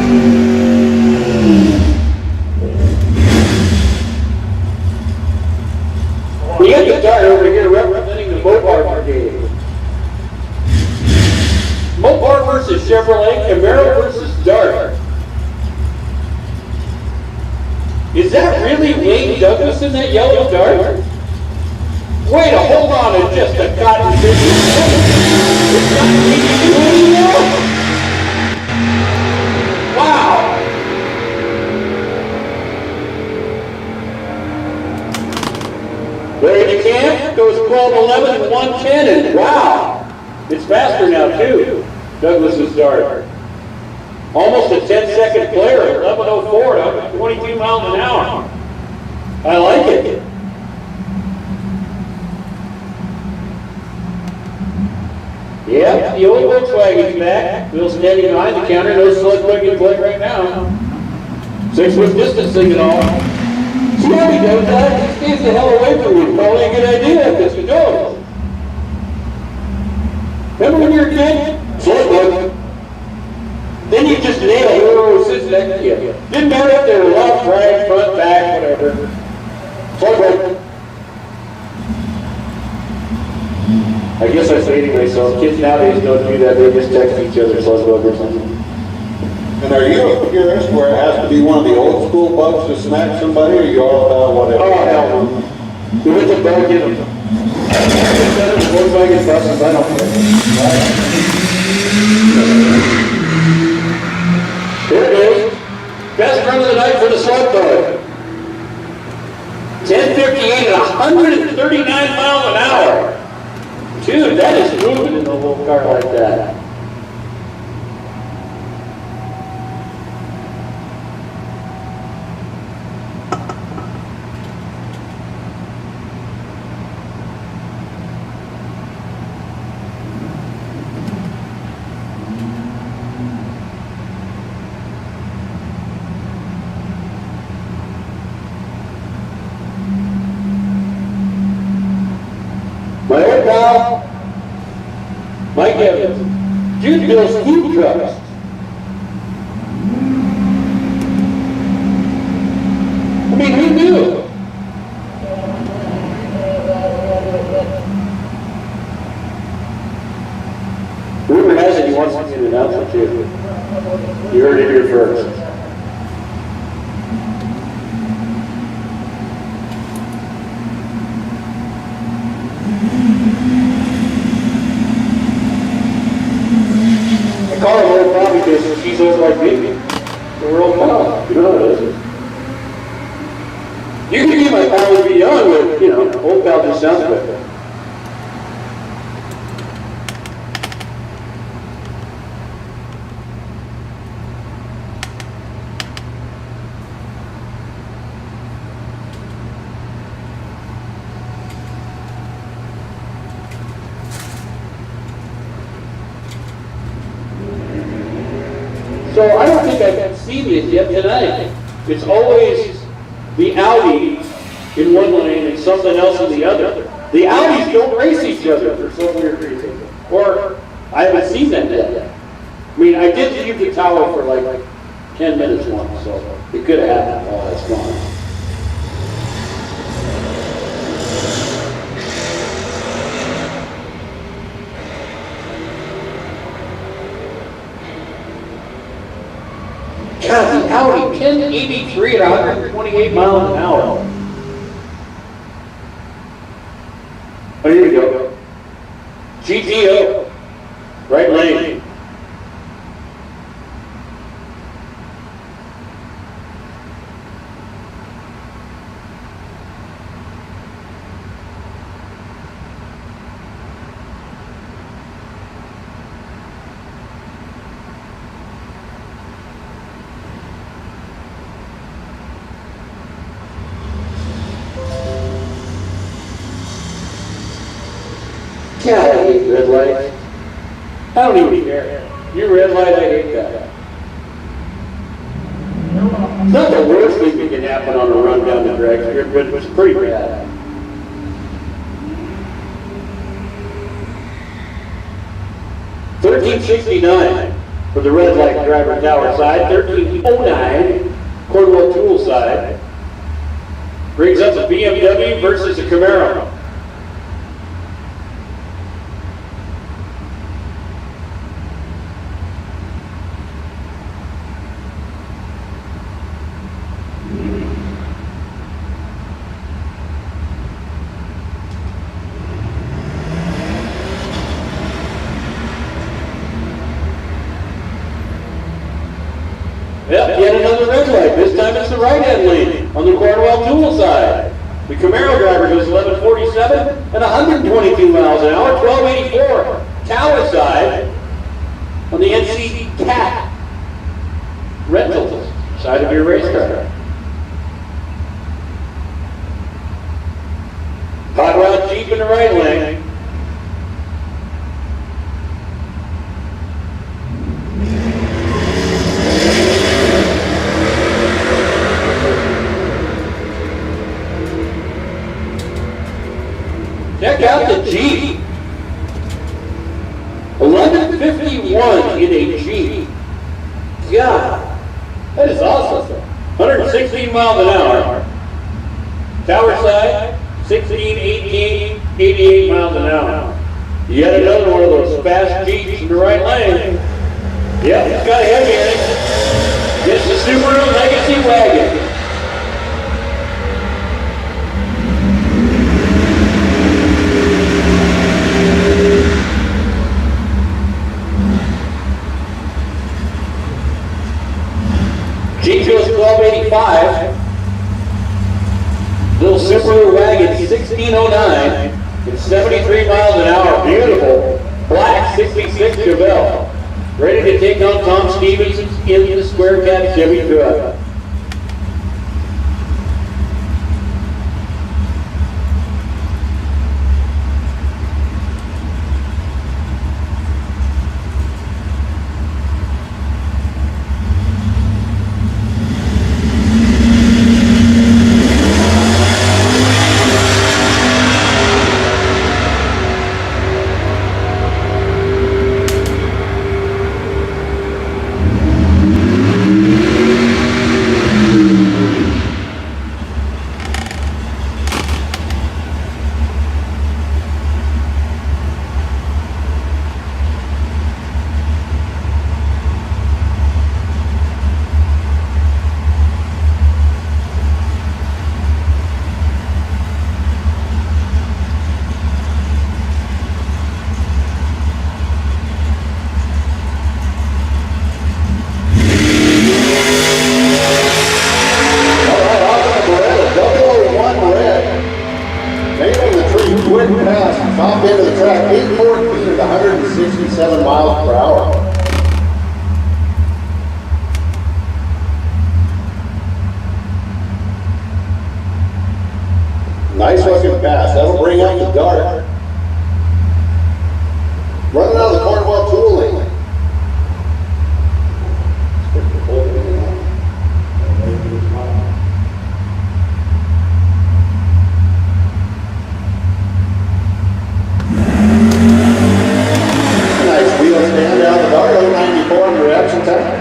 Speaker 2: We got the guy over here representing the Mopar Brigade. Mopar versus Chevrolet, Camaro versus Dart. Is that really Wayne Douglas in that yellow Dart? Wait, hold on, it's just a cotton business. It's not anymore. Wow. Larry DeCamp goes 12:11, 1:10, and wow, it's faster now too. Douglas's Dart. Almost a 10-second player, 11:04 to 22 miles an hour. I like it. Yeah, the old Volkswagen's back. Wheels steady behind the counter, no slug plug and play right now. 6-foot distancing and all. See how he does that? He stays the hell away from you. Probably a good idea if it's a dog. Remember when you were a kid? Slug plug. Then you just nail whoever sits next to you. Didn't matter if they were left, right, front, back, whatever. Slug plug. I guess I'm stating myself. Kids nowadays don't do that. They just text each other slug bug or something.
Speaker 1: And are you a purist where it has to be one of the old school bugs to smack somebody, or you all about whatever?
Speaker 2: Oh, hell no. You hit the bug, get them. Volkswagen buses, I don't care. Here it is. Best run of the night for the slug bug. 10:58 at 139 miles an hour. Dude, that is moving in a little car like that. My old pal, Mike Evans, dude builds food trucks. I mean, who knew? Rumor has it he wants to be an announcer too. You heard it here first. I call her old pal because she's old like me. We're old pal. You know how it is. You can be my pal and be young, but, you know, old pal just sounds better. So I don't think I've seen this yet tonight. It's always the Audi in one lane and something else in the other. The Audis don't race each other for some weird reason. Or I haven't seen that yet. I mean, I did leave the tower for like 10 minutes once, so it could have happened while I was gone. God, the Audi 1083 at 128 miles an hour. Oh, here we go. GTO. Right lane. hate red lights. I don't even care. Your red light, I hate that. It's not the worst thing that can happen on a run down the drag strip, but it's pretty bad. $13.69 for the red light driver tower side. $13.09 Cornwell tool side. Brings up a BMW versus a Camaro. Yep, yet another red light. This time it's the right-hand lane on the Cornwell tool side. The Camaro driver goes 1147 and 122 miles an hour, 1284. Tower side on the NC Cat rental side of your race car. Hot rod Jeep in the right lane. Check out the Jeep. 1151 in a Jeep. God, that is awesome. 116 miles an hour. Tower side, 16, 18, 88 miles an hour. Yet another one of those fast Jeeps in the right lane. Yep, it's got a heavy in it. It's the Subaru Legacy Wagon. Jeep goes 1285. Little Subaru wagon 1609. It's 73 miles an hour. Beautiful. Black 66 Chevelle. Ready to take on Tom Stevenson's in the square cab Chevy truck.
Speaker 1: Top end of the track, 814 to 167 miles per hour. Nice looking pass. That'll bring out the dart. Running out of the Cornwell tool lane. Stand down the dart, 094 in the reaction time.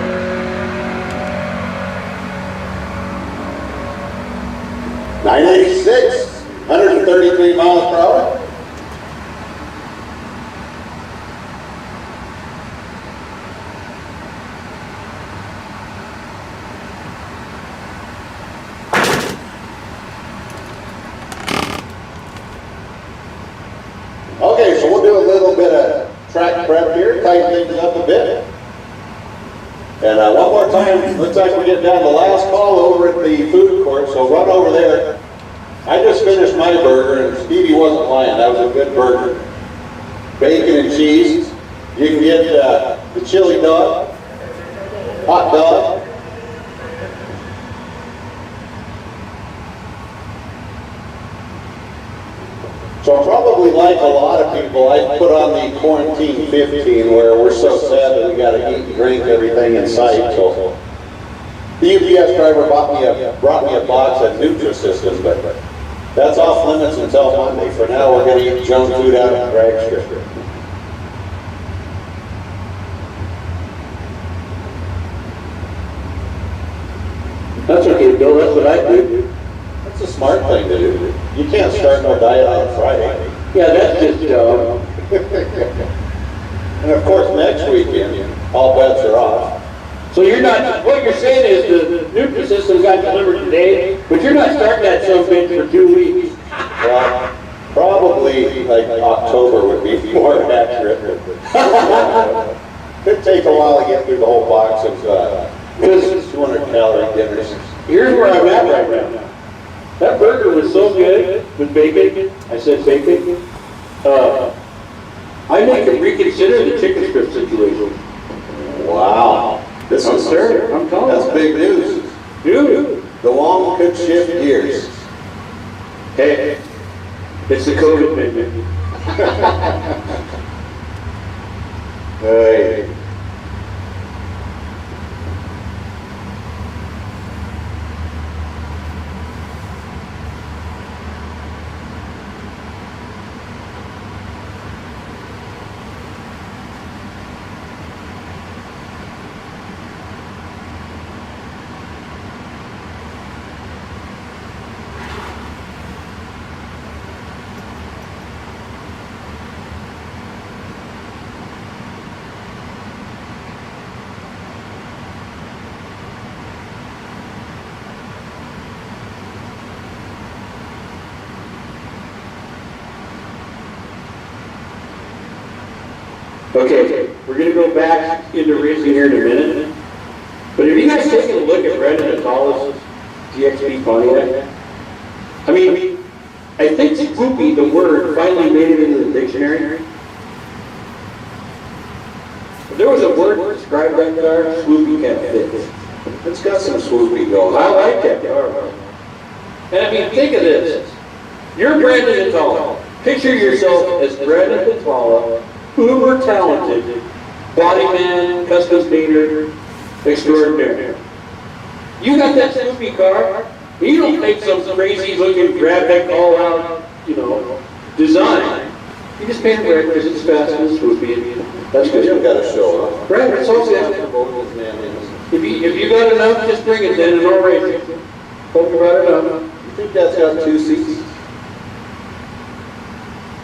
Speaker 1: .986, 133 miles per hour. Okay, so we'll do a little bit of track prep here, tighten things up a bit. And one more time, looks like we're getting down to the last call over at the food court, so run over there. I just finished my burger, and Stevie wasn't lying, that was a good burger. Bacon and cheese. You can get the chili dog, hot dog. So probably like a lot of of people, I put on the quarantine 15 where we're so sad that we gotta eat and drink everything in sight, so. The UPS driver brought me a box of Nutrisystem, but that's off limits until Monday. For now, we're gonna eat junk food out of the drag strip.
Speaker 2: That's okay, Bill, that's what I do.
Speaker 1: That's a smart thing to do. You can't start no diet on Friday.
Speaker 2: Yeah, that's just,
Speaker 1: And of course, next weekend, all bets are off.
Speaker 2: so you're not, what you're saying is the Nutrisystem got delivered today, but you're not starting that some bitch for 2 weeks.
Speaker 1: Well, probably like October would be more accurate. Could take a while to get through the whole box of 200 calorie dinners.
Speaker 2: Here's where I'm at right now. That burger was so good with bacon. I said bacon. I make him reconsider the chicken strip situation.
Speaker 1: Wow. This is
Speaker 2: Sir, I'm telling
Speaker 1: That's
Speaker 2: you.
Speaker 1: big news.
Speaker 2: Dude.
Speaker 1: The wall could shift gears.
Speaker 2: Hey, it's the COVID movement.
Speaker 1: Hey.
Speaker 2: Okay, we're going to go back into racing here in a minute. But have you guys taken a look at Brendan Atala's GXP Pontiac? I mean, I think spoopy, the word, finally made it into the dictionary. If there was a word to describe that car, swoopy can't fit.
Speaker 1: It's got some swoopy going
Speaker 2: I
Speaker 1: on.
Speaker 2: like that car. And I mean, think of this. You're Brendan Atala. Picture yourself as Brendan Atala, uber talented, body man, custom painter, extraordinaire. You got that swoopy car, you don't make some crazy looking graphic all out, design. You just paint red because it's fast and swoopy. That's good.
Speaker 1: You've got to show up.
Speaker 2: Right, that's all good. If you got enough, just bring it then and I'll race it. Hope you got enough.
Speaker 1: You think that's got 2 seats?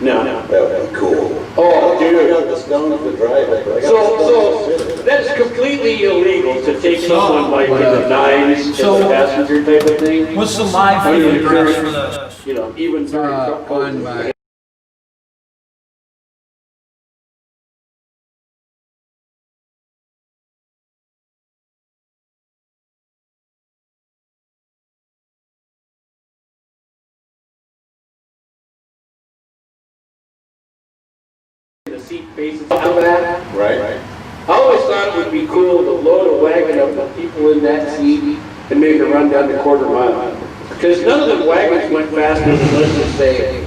Speaker 2: No.
Speaker 1: That would be cool.
Speaker 2: Oh,
Speaker 1: I
Speaker 2: dude.
Speaker 1: got the stones to drive it. but I got
Speaker 2: So
Speaker 1: the stones to sit in.
Speaker 2: that is completely illegal to take someone like in the nines as a passenger type of thing.
Speaker 4: What's the live feed address for this?
Speaker 2: Even during truck
Speaker 3: On
Speaker 2: codes.
Speaker 3: my
Speaker 2: The seat faces out of that.
Speaker 1: Right?
Speaker 2: I always thought it would be cool to load a wagon up with people in that seat and make a run down the quarter mile. Because none of the wagons went faster than, let's just say,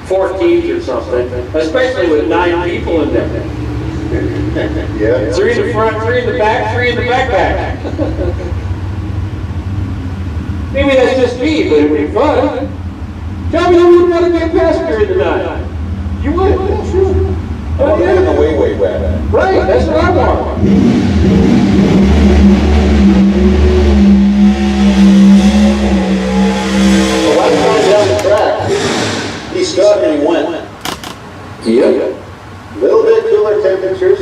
Speaker 2: 14 or something, especially with 9 people in there.
Speaker 1: Yeah.
Speaker 2: 3 in the front, 3 in the back, 3 in the backpack. Maybe that's just me, but it'd be fun. Tell me who would want to be a passenger in the night. You would? Yeah, sure.
Speaker 1: I want to get in the way back.
Speaker 2: Right, that's what I want.
Speaker 1: The last time down the track, he stuck and he went.
Speaker 2: Yep.
Speaker 1: Little bit cooler temperatures,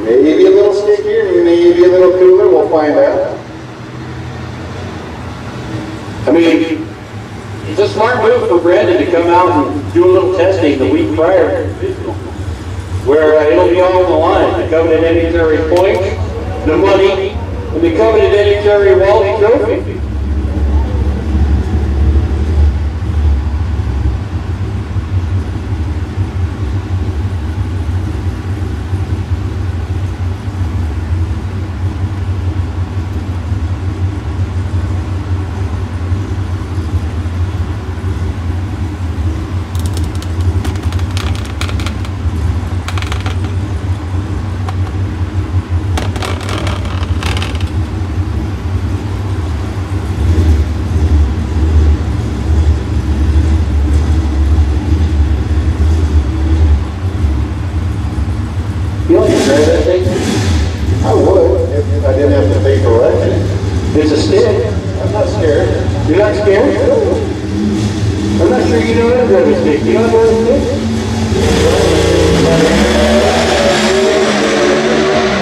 Speaker 1: maybe a little stickier, maybe a little cooler, we'll find out.
Speaker 2: I mean, it's a smart move for Brandon to come out and do a little testing the week prior, where it'll be all on the line. The coveted NHRA point, the money, and the coveted NHRA Wally trophy.
Speaker 1: correction.
Speaker 2: It's a stick.
Speaker 1: I'm not scared.
Speaker 2: You're not scared? I'm not sure you know how to drive a stick. You know how to drive a stick?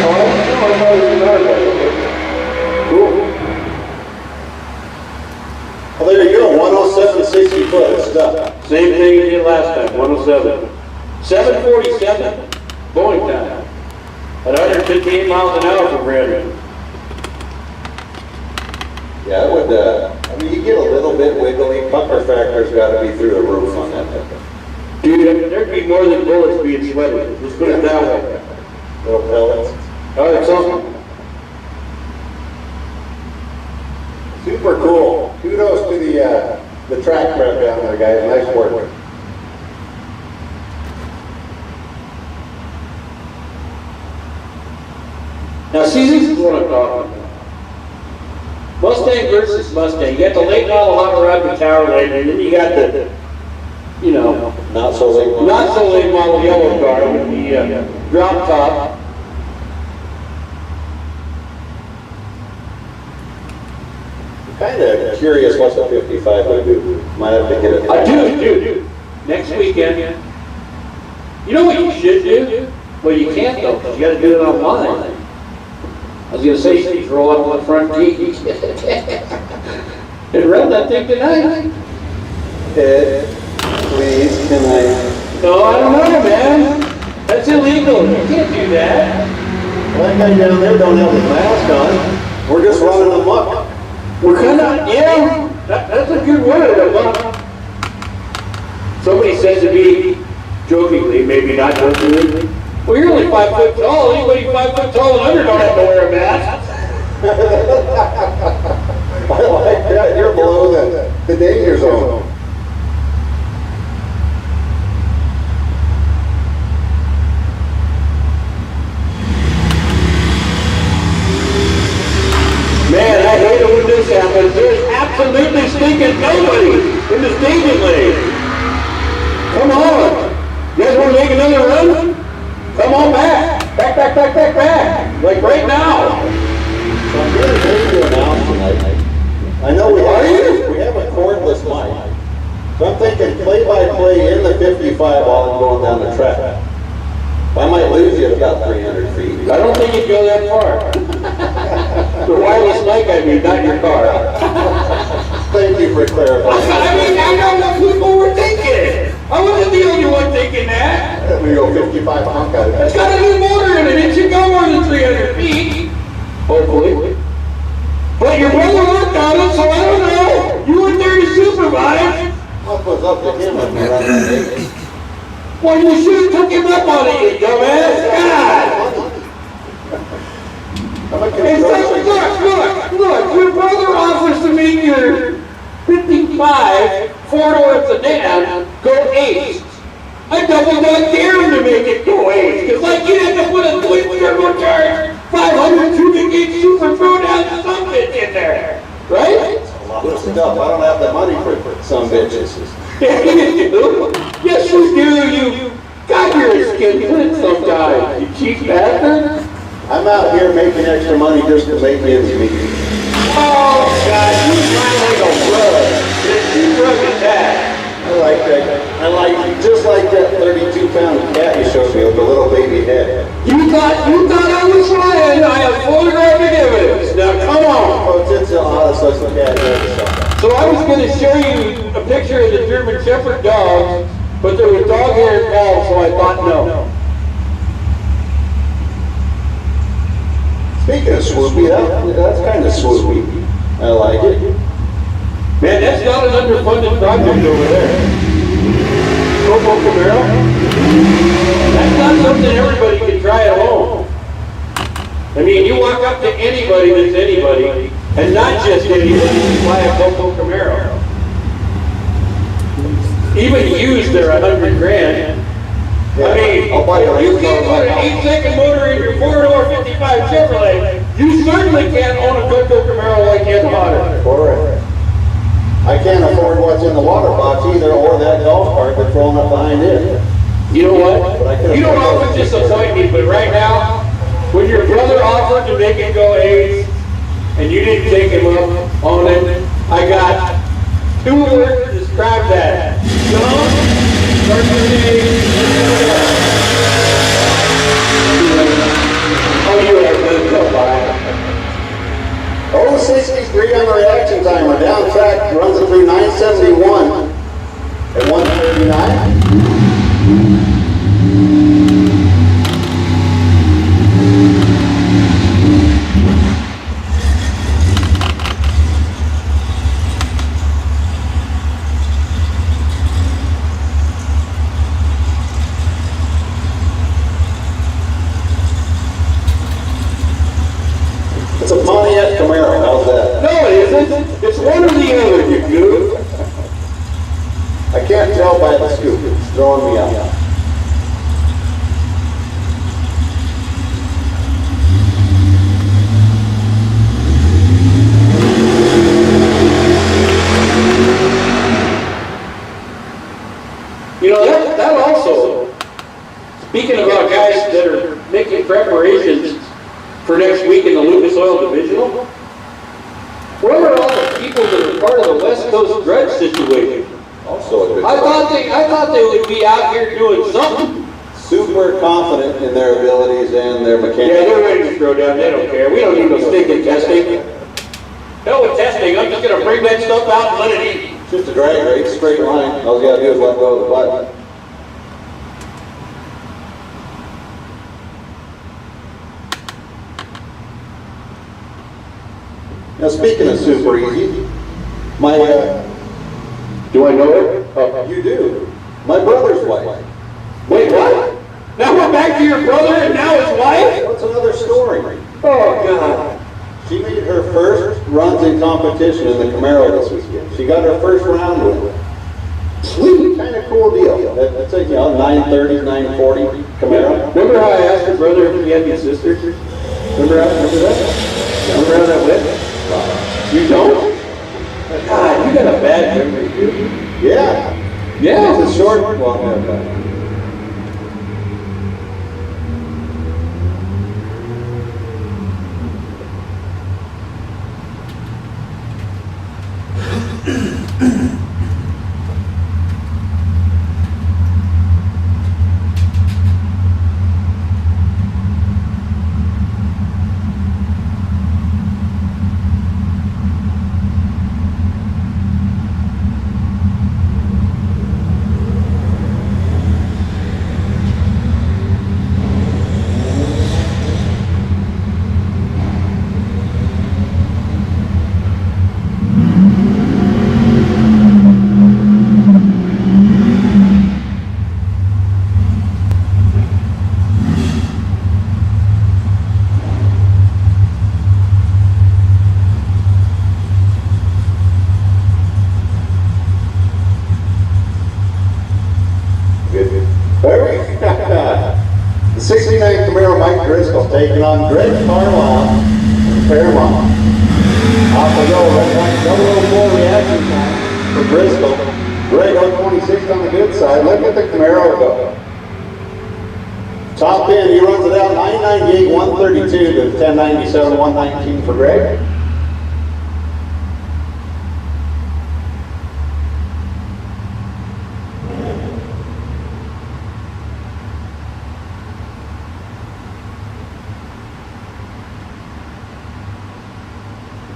Speaker 2: Oh, I thought you know how to drive a stick. Cool.
Speaker 1: Well, there you go, 107, 60 foot, stuff.
Speaker 2: Same thing you did last time, 107. 747, Boeing time. At 158 miles an hour from Redmond.
Speaker 1: Yeah, I would, I mean, you get a little bit wiggly, bumper factor's gotta be through the roof on that.
Speaker 2: Dude, there'd be more than bullets being sweated. Let's put it that way.
Speaker 1: Little pellets.
Speaker 2: Oh, that's something.
Speaker 1: Super cool. Kudos to the track prep down there, guys. Nice work.
Speaker 2: Now see, this is what I'm talking about. Mustang versus Mustang. You got the late model hot rod with tower light, and then you got the, you know,
Speaker 1: Not so late.
Speaker 2: not so late model yellow car with the drop top.
Speaker 1: Kind of curious what the 55 would do. Might have to get it.
Speaker 2: Dude, next weekend, you know what you should do? Well, you can't though, because you got to do it online. I was going to say, you roll up on the front teeth and run that thing tonight.
Speaker 1: Ed, please, can I?
Speaker 2: No, I don't know, man. That's illegal. You can't do that.
Speaker 1: That guy down there don't have his mask on. We're just running amok.
Speaker 2: We're kind of, yeah, that's a good word. Somebody said to me, jokingly, maybe not jokingly, well, you're only 5 foot tall. Anybody 5 foot tall and under don't have to wear a mask.
Speaker 1: I like that. You're below the danger zone.
Speaker 2: Man, I hate it when this happens. There's absolutely stinking nobody in the staging lane. Come on. You guys want to make another run? Come on back. Back. Like right now.
Speaker 1: So I'm really ready to announce tonight. I know we have a cordless mic. So I'm thinking play-by-play in the 55 while I'm going down the track. I might lose you at about 300 feet.
Speaker 2: I don't think you'd go that far. The wireless mic, I mean, not your car.
Speaker 1: Thank you for clarifying.
Speaker 2: I mean, I know what people were thinking. I wasn't the only one thinking that.
Speaker 1: We go 55 honk out of
Speaker 2: It's
Speaker 1: it.
Speaker 2: got a new motor in it. It should go more than 300 feet. Hopefully. But your brother worked on it, so I don't know. You weren't there to supervise.
Speaker 1: What was up to him when we ran that day?
Speaker 2: Well, you should have took him up on it, you dumbass. God!
Speaker 1: I'm a
Speaker 2: It's like, look, your brother offers to make your 55 four-door sedan go 8. I double dare him to make it go 8. Because like you had to put a twin turbocharged 500 cubic inch super throwdown some bitch in there. Right?
Speaker 1: a lot of stuff. I don't have the money for some bitches.
Speaker 2: Yeah, you do. Yes, you do. You got your skin flint sometimes, you cheap bastard.
Speaker 1: I'm out here making extra money just to make ends meet.
Speaker 2: Oh, God, you sound like a rug. You rug is that.
Speaker 1: I like that. I like just like that 32-pound cat you showed me with the little baby head.
Speaker 2: You thought I was lying. I have photographic evidence. Now, come on.
Speaker 1: Oh, it's the honest little cat.
Speaker 2: So I was going to show you a picture of the German Shepherd dogs, but there was dog hair involved, so I thought no.
Speaker 1: Speaking of swoopy, that's kind of swoopy. I like it.
Speaker 2: Man, that's not an underfunded project over there. Coco Camaro? That's not something everybody can try at home. I mean, you walk up to anybody that's anybody, and not just anybody, you buy a Coco Camaro. Even used, they're $100 grand. I mean, if you can't put an 8-second motor in your 4-door 55 Chevrolet, you certainly can't own a Coco Camaro like Ed Potter.
Speaker 1: Correct. I can't afford what's in the water box either, or that golf cart that's rolling up behind it.
Speaker 2: You know what? You don't always disappoint me, but right now, when your brother offered to make it go 8,
Speaker 1: 2063 on the reaction timer. Down track runs it through 971 at 139. It's a Pontiac Camaro, how's that?
Speaker 2: No, it isn't. It's one or the other, you goof.
Speaker 1: I can't tell by the scoop, it's throwing me out.
Speaker 2: You know, that also, speaking about guys that are making preparations for next week in the Lucas Oil Divisional, where are all the people that are part of the West Coast dredge situation?
Speaker 1: Also a good
Speaker 2: I thought they would be out here doing something.
Speaker 1: super confident in their abilities and their
Speaker 2: Yeah,
Speaker 1: mechanics.
Speaker 2: they're ready to throw down. They don't care. We don't need no stinking testing. Hell with testing. I'm just gonna bring that stuff out and let it eat.
Speaker 1: Just a drag race, straight line. All you gotta do is let go of the button. Now speaking of super easy, my,
Speaker 2: Do I know it?
Speaker 1: you do, my brother's wife.
Speaker 2: Wait, what? Now we're back to your brother and now his wife?
Speaker 1: What's another story?
Speaker 2: Oh, God.
Speaker 1: She made her first runs in competition in the Camaro this weekend. She got her first round with it. Sweet, kind of cool deal. That's like, 930, 940 Camaro.
Speaker 2: Remember how I asked your brother if he had any sisters? Remember that? Remember how that went? You don't? God, you got a bad memory, dude.
Speaker 1: Yeah.
Speaker 2: Yeah.
Speaker 1: It's a short one. The 69 Camaro Mike Driscoll taking on Greg Cornwell from Fairmont. Off we go, red 004 reaction time for Driscoll. Greg 026 on the good side. Look at the Camaro go. Top end, he runs it out 998, 132 to 1097, 119 for Greg.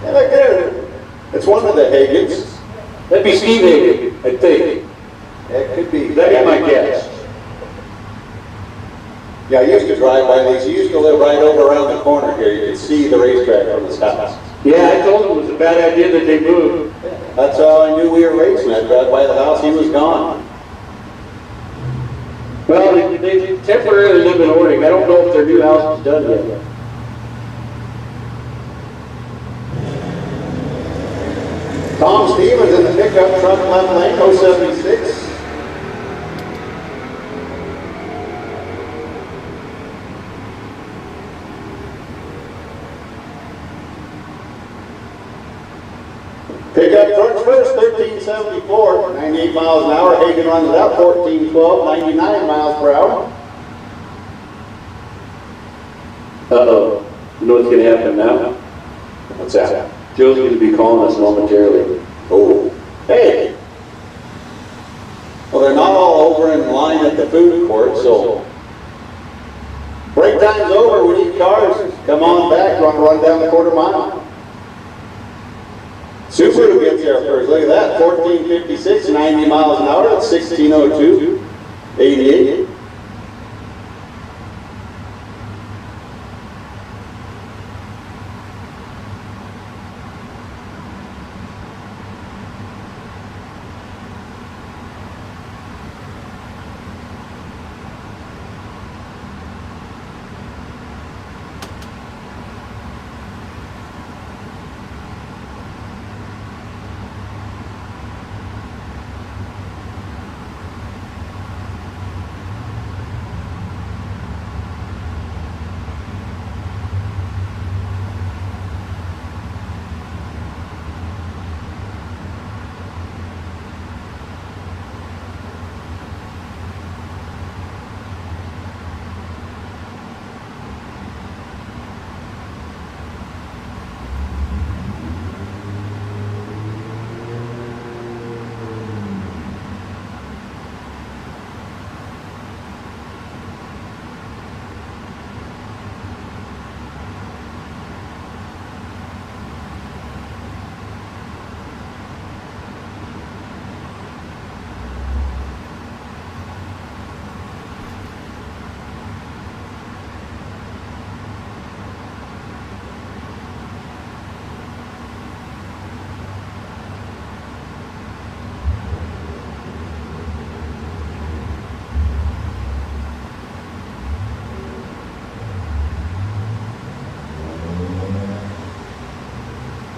Speaker 1: Yeah, look there. It's one of the Hagans.
Speaker 2: That'd be Steve Hagan, I think.
Speaker 1: It could be.
Speaker 2: That'd be my guess.
Speaker 1: Yeah, I used to drive by these. He used to live right over around the corner here. You could see the racetrack from his house.
Speaker 2: Yeah, I told him it was a bad idea that they moved.
Speaker 1: That's how I knew we were racing. I drive by the house, he was gone.
Speaker 2: Well, they temporarily live in Oregon. I don't know if their new house is done yet.
Speaker 1: Tom Stevens in the pickup truck left lane, 076. Pickup trucks first, 1374, 98 miles an hour. Hagan runs it out, 1412, 99 miles per hour.
Speaker 2: Uh-oh. You know what's going to happen now?
Speaker 1: What's that?
Speaker 2: Joe's going to be calling us momentarily.
Speaker 1: Oh, hey. Well, they're not all over in line at the food court, so break time's over. We need cars. Come on back. Run down the quarter mile. Subaru gets there first. Look at that, 1456, 90 miles an hour, that's 1602, 88.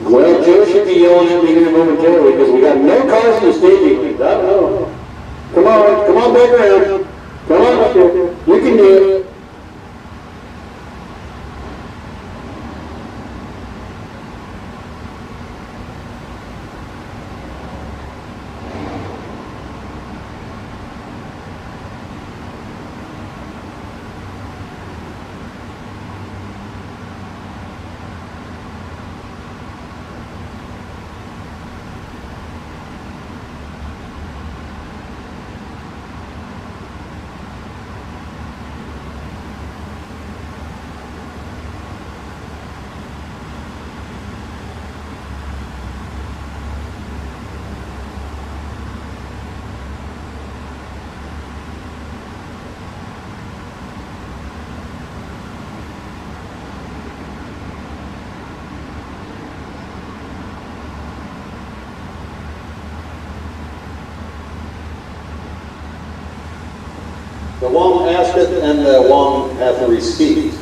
Speaker 2: Well, Joe should be yelling at me here momentarily because we got no cars in the staging lanes. I don't know. Come on back around. Come on up here. You can do it.
Speaker 1: The one asketh and the one hath received.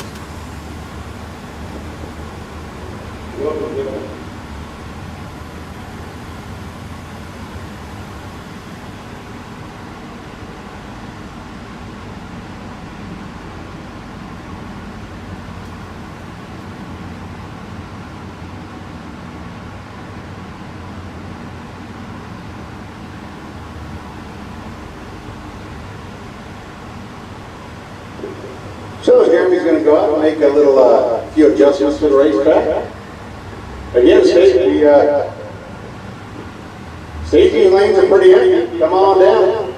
Speaker 1: So Jeremy's going to go out and make a little few adjustments to the racetrack. Again, staging lanes are pretty empty. Come on down.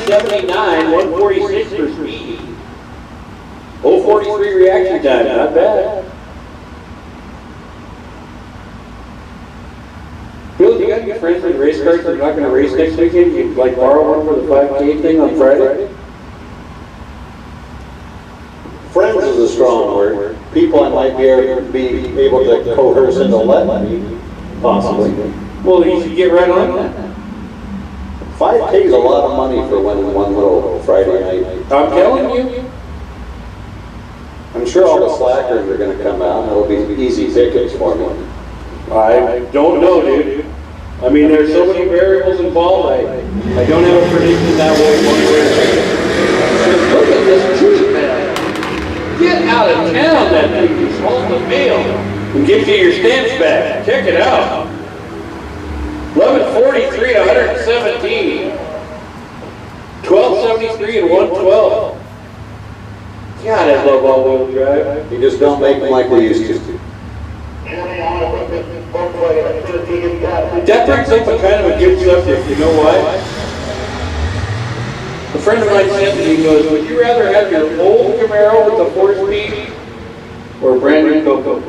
Speaker 2: 79, 146 for speed. 043 reaction time, not bad. Bill, do you got any friends with race cars that are not going to race next weekend? You like borrow one for the 5K thing on Friday?
Speaker 1: Friends is a strong word. People I might be able to coerce into letting me, possibly.
Speaker 2: Well, you should get right on that.
Speaker 1: 5K is a lot of money for one little Friday night.
Speaker 2: I'm telling you.
Speaker 1: I'm sure all the slackers are going to come out, and it'll be easy tickets for me.
Speaker 2: I don't know, dude. I mean, there's so many variables involved. I don't have a prediction that way one way or the other. Look at this tree, man. Get out of town, that thing is on the field. And gives you your stamps back. Check it out. 1143 to 117. 1273 and 112. God, I love all-wheel drive.
Speaker 1: You just don't make them like we used to.
Speaker 2: That brings up a kind of a good subject, you know why? A friend of mine said to me, he goes, would you rather have your old Camaro with the 4-speed or a brand new Coco?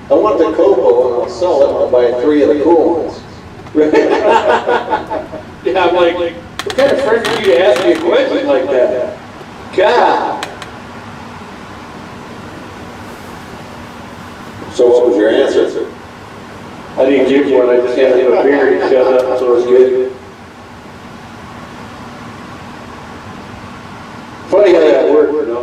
Speaker 1: I want the Coco and I'll sell it and I'll buy 3 of the cool ones.
Speaker 2: Yeah, I'm like, what kind of friend are you to ask me a question like that? God.
Speaker 1: So what was your answer?
Speaker 2: I didn't give one, I just had him a beer and shut up, so it was good. Funny how that works, you know?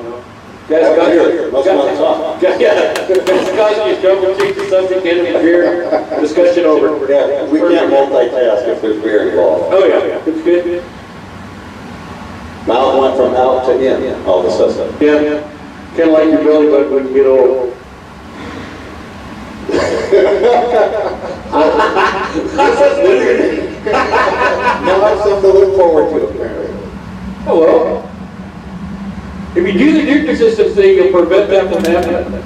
Speaker 2: Guys,
Speaker 1: Must not talk.
Speaker 2: yeah, it's causing you trouble, change the subject, get him a beer, discussion over.
Speaker 1: Yeah, we can't multitask if there's beer involved.
Speaker 2: Oh, yeah, it's good.
Speaker 1: Mouth went from out to in all of a sudden.
Speaker 2: Yeah, kind of like your belly button when you get old.
Speaker 1: Now I have something to look forward to, apparently.
Speaker 2: Oh, well. If you do the nuclear system thing, you'll prevent that from happening.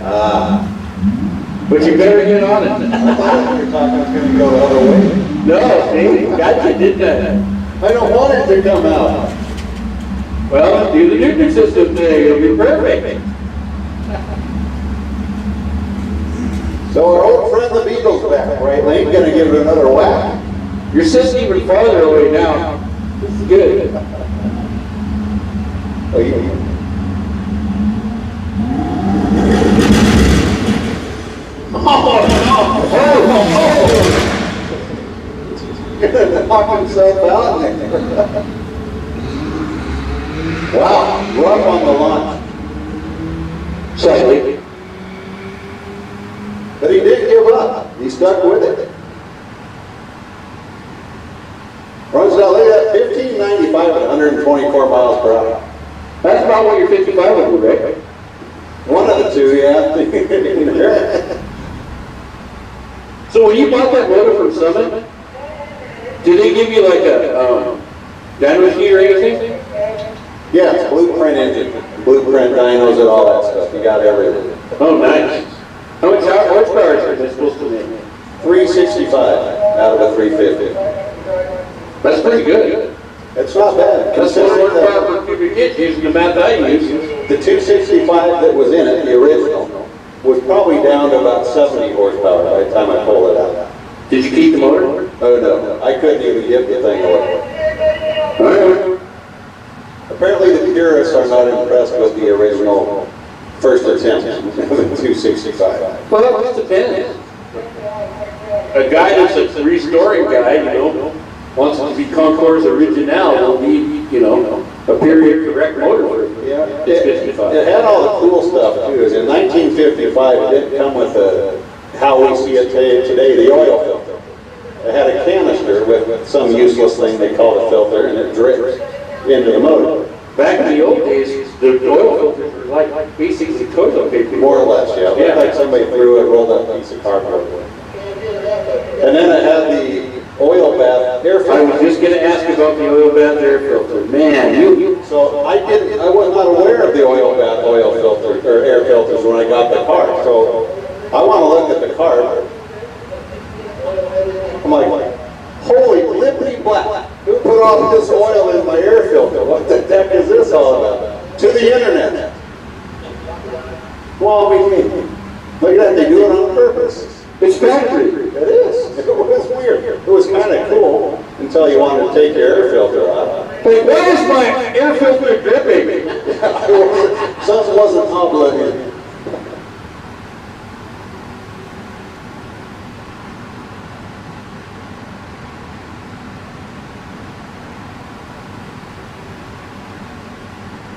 Speaker 2: But you better get on it.
Speaker 1: I thought you were talking it's going to go the other way.
Speaker 2: No, see, gotcha, did that.
Speaker 1: I don't want it to come out.
Speaker 2: Well, do the nuclear system thing, it'll be perfect.
Speaker 1: So our old friend the Beagle's back, right? Lane's going to give it another whack.
Speaker 2: You're sitting even farther away now. This is good.
Speaker 1: Oh, knock himself out. Wow, rough on the launch.
Speaker 2: Slightly.
Speaker 1: But he didn't give up. He stuck with it. Runs it out, look at that, 1595 at 124 miles per hour.
Speaker 2: That's about what your 55 would be, right?
Speaker 1: One of the two, yeah.
Speaker 2: So when you bought that motor from Summit, did they give you like a dyno sheet or anything?
Speaker 1: Yeah, it's blueprint engine, blueprint dynos and all that stuff. You got everything.
Speaker 2: Oh, nice. How much horsepower is it supposed to be?
Speaker 1: 365 out of a 350.
Speaker 2: That's pretty good.
Speaker 1: It's not bad.
Speaker 2: That's what horsepower per cubic inch using the math I use.
Speaker 1: The 265 that was in it, the original, was probably down to about 70 horsepower by the time I pulled it out.
Speaker 2: Did you keep the motor?
Speaker 1: Oh no, I couldn't even give the thing away.
Speaker 2: All right.
Speaker 1: Apparently the purists are not impressed with the original first attempt of the 265.
Speaker 2: Well, that just depends. A guy that's a restoring guy, you know, wants to be Concours Original, will need, you know, a period correct motor.
Speaker 1: Yeah,
Speaker 2: It's 55.
Speaker 1: it had all the cool stuff too. In 1955, it didn't come with how we see it today, the oil filter. It had a canister with some useless thing they called a filter, and it drips into the motor.
Speaker 2: Back in the old days, the oil filters were like basically toilet paper.
Speaker 1: More or less, yeah. It looked like somebody threw a rolled up piece of cardboard. And then it had the oil bath air filter.
Speaker 2: I was just going to ask about the oil bath air filter. Man,
Speaker 1: So I was not aware of the oil bath oil filter or air filters when I got the car. So I want to look at the car. I'm like, to the internet. Well, look at that, they do it on purpose.
Speaker 2: It's factory.
Speaker 1: It is. It was weird. It was kind of cool until you wanted to take your air filter out.
Speaker 2: Like, why is my air filter dripping?
Speaker 1: Something wasn't obligated.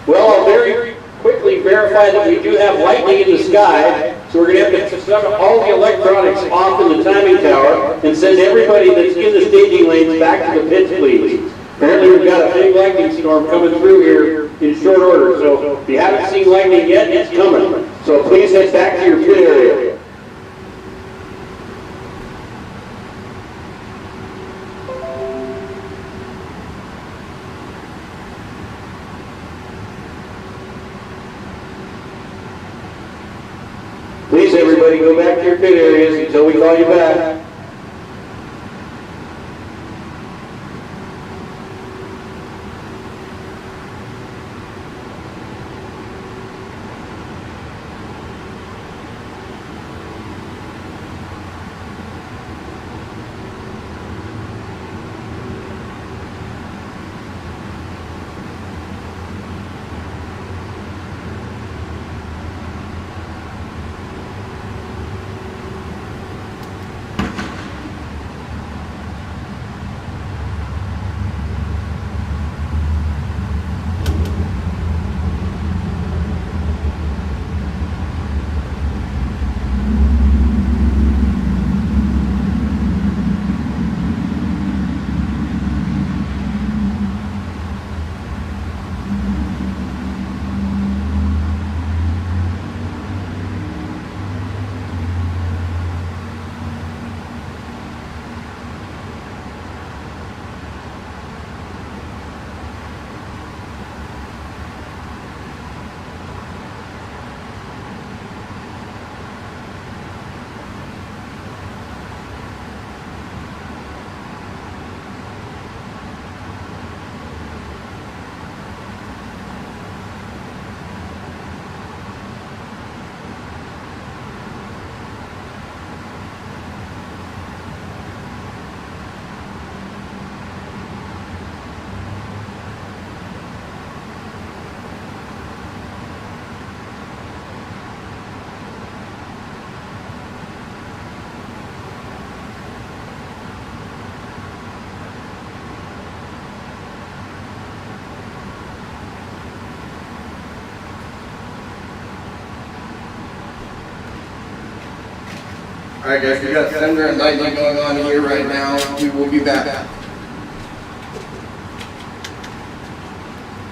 Speaker 2: Well, I'll very quickly verify that we do have lightning in the sky, so we're going to have to shut all the electronics off in the timing tower and send everybody that's in the staging lanes back to the pits, please. Apparently we've got a big lightning storm coming through here in short order, so if you haven't seen lightning yet, it's coming. So please head back to your pit area. Please, everybody, go back to your pit areas until we call you back.
Speaker 3: Alright guys, we got thunder and lightning going on here right now. We will be back.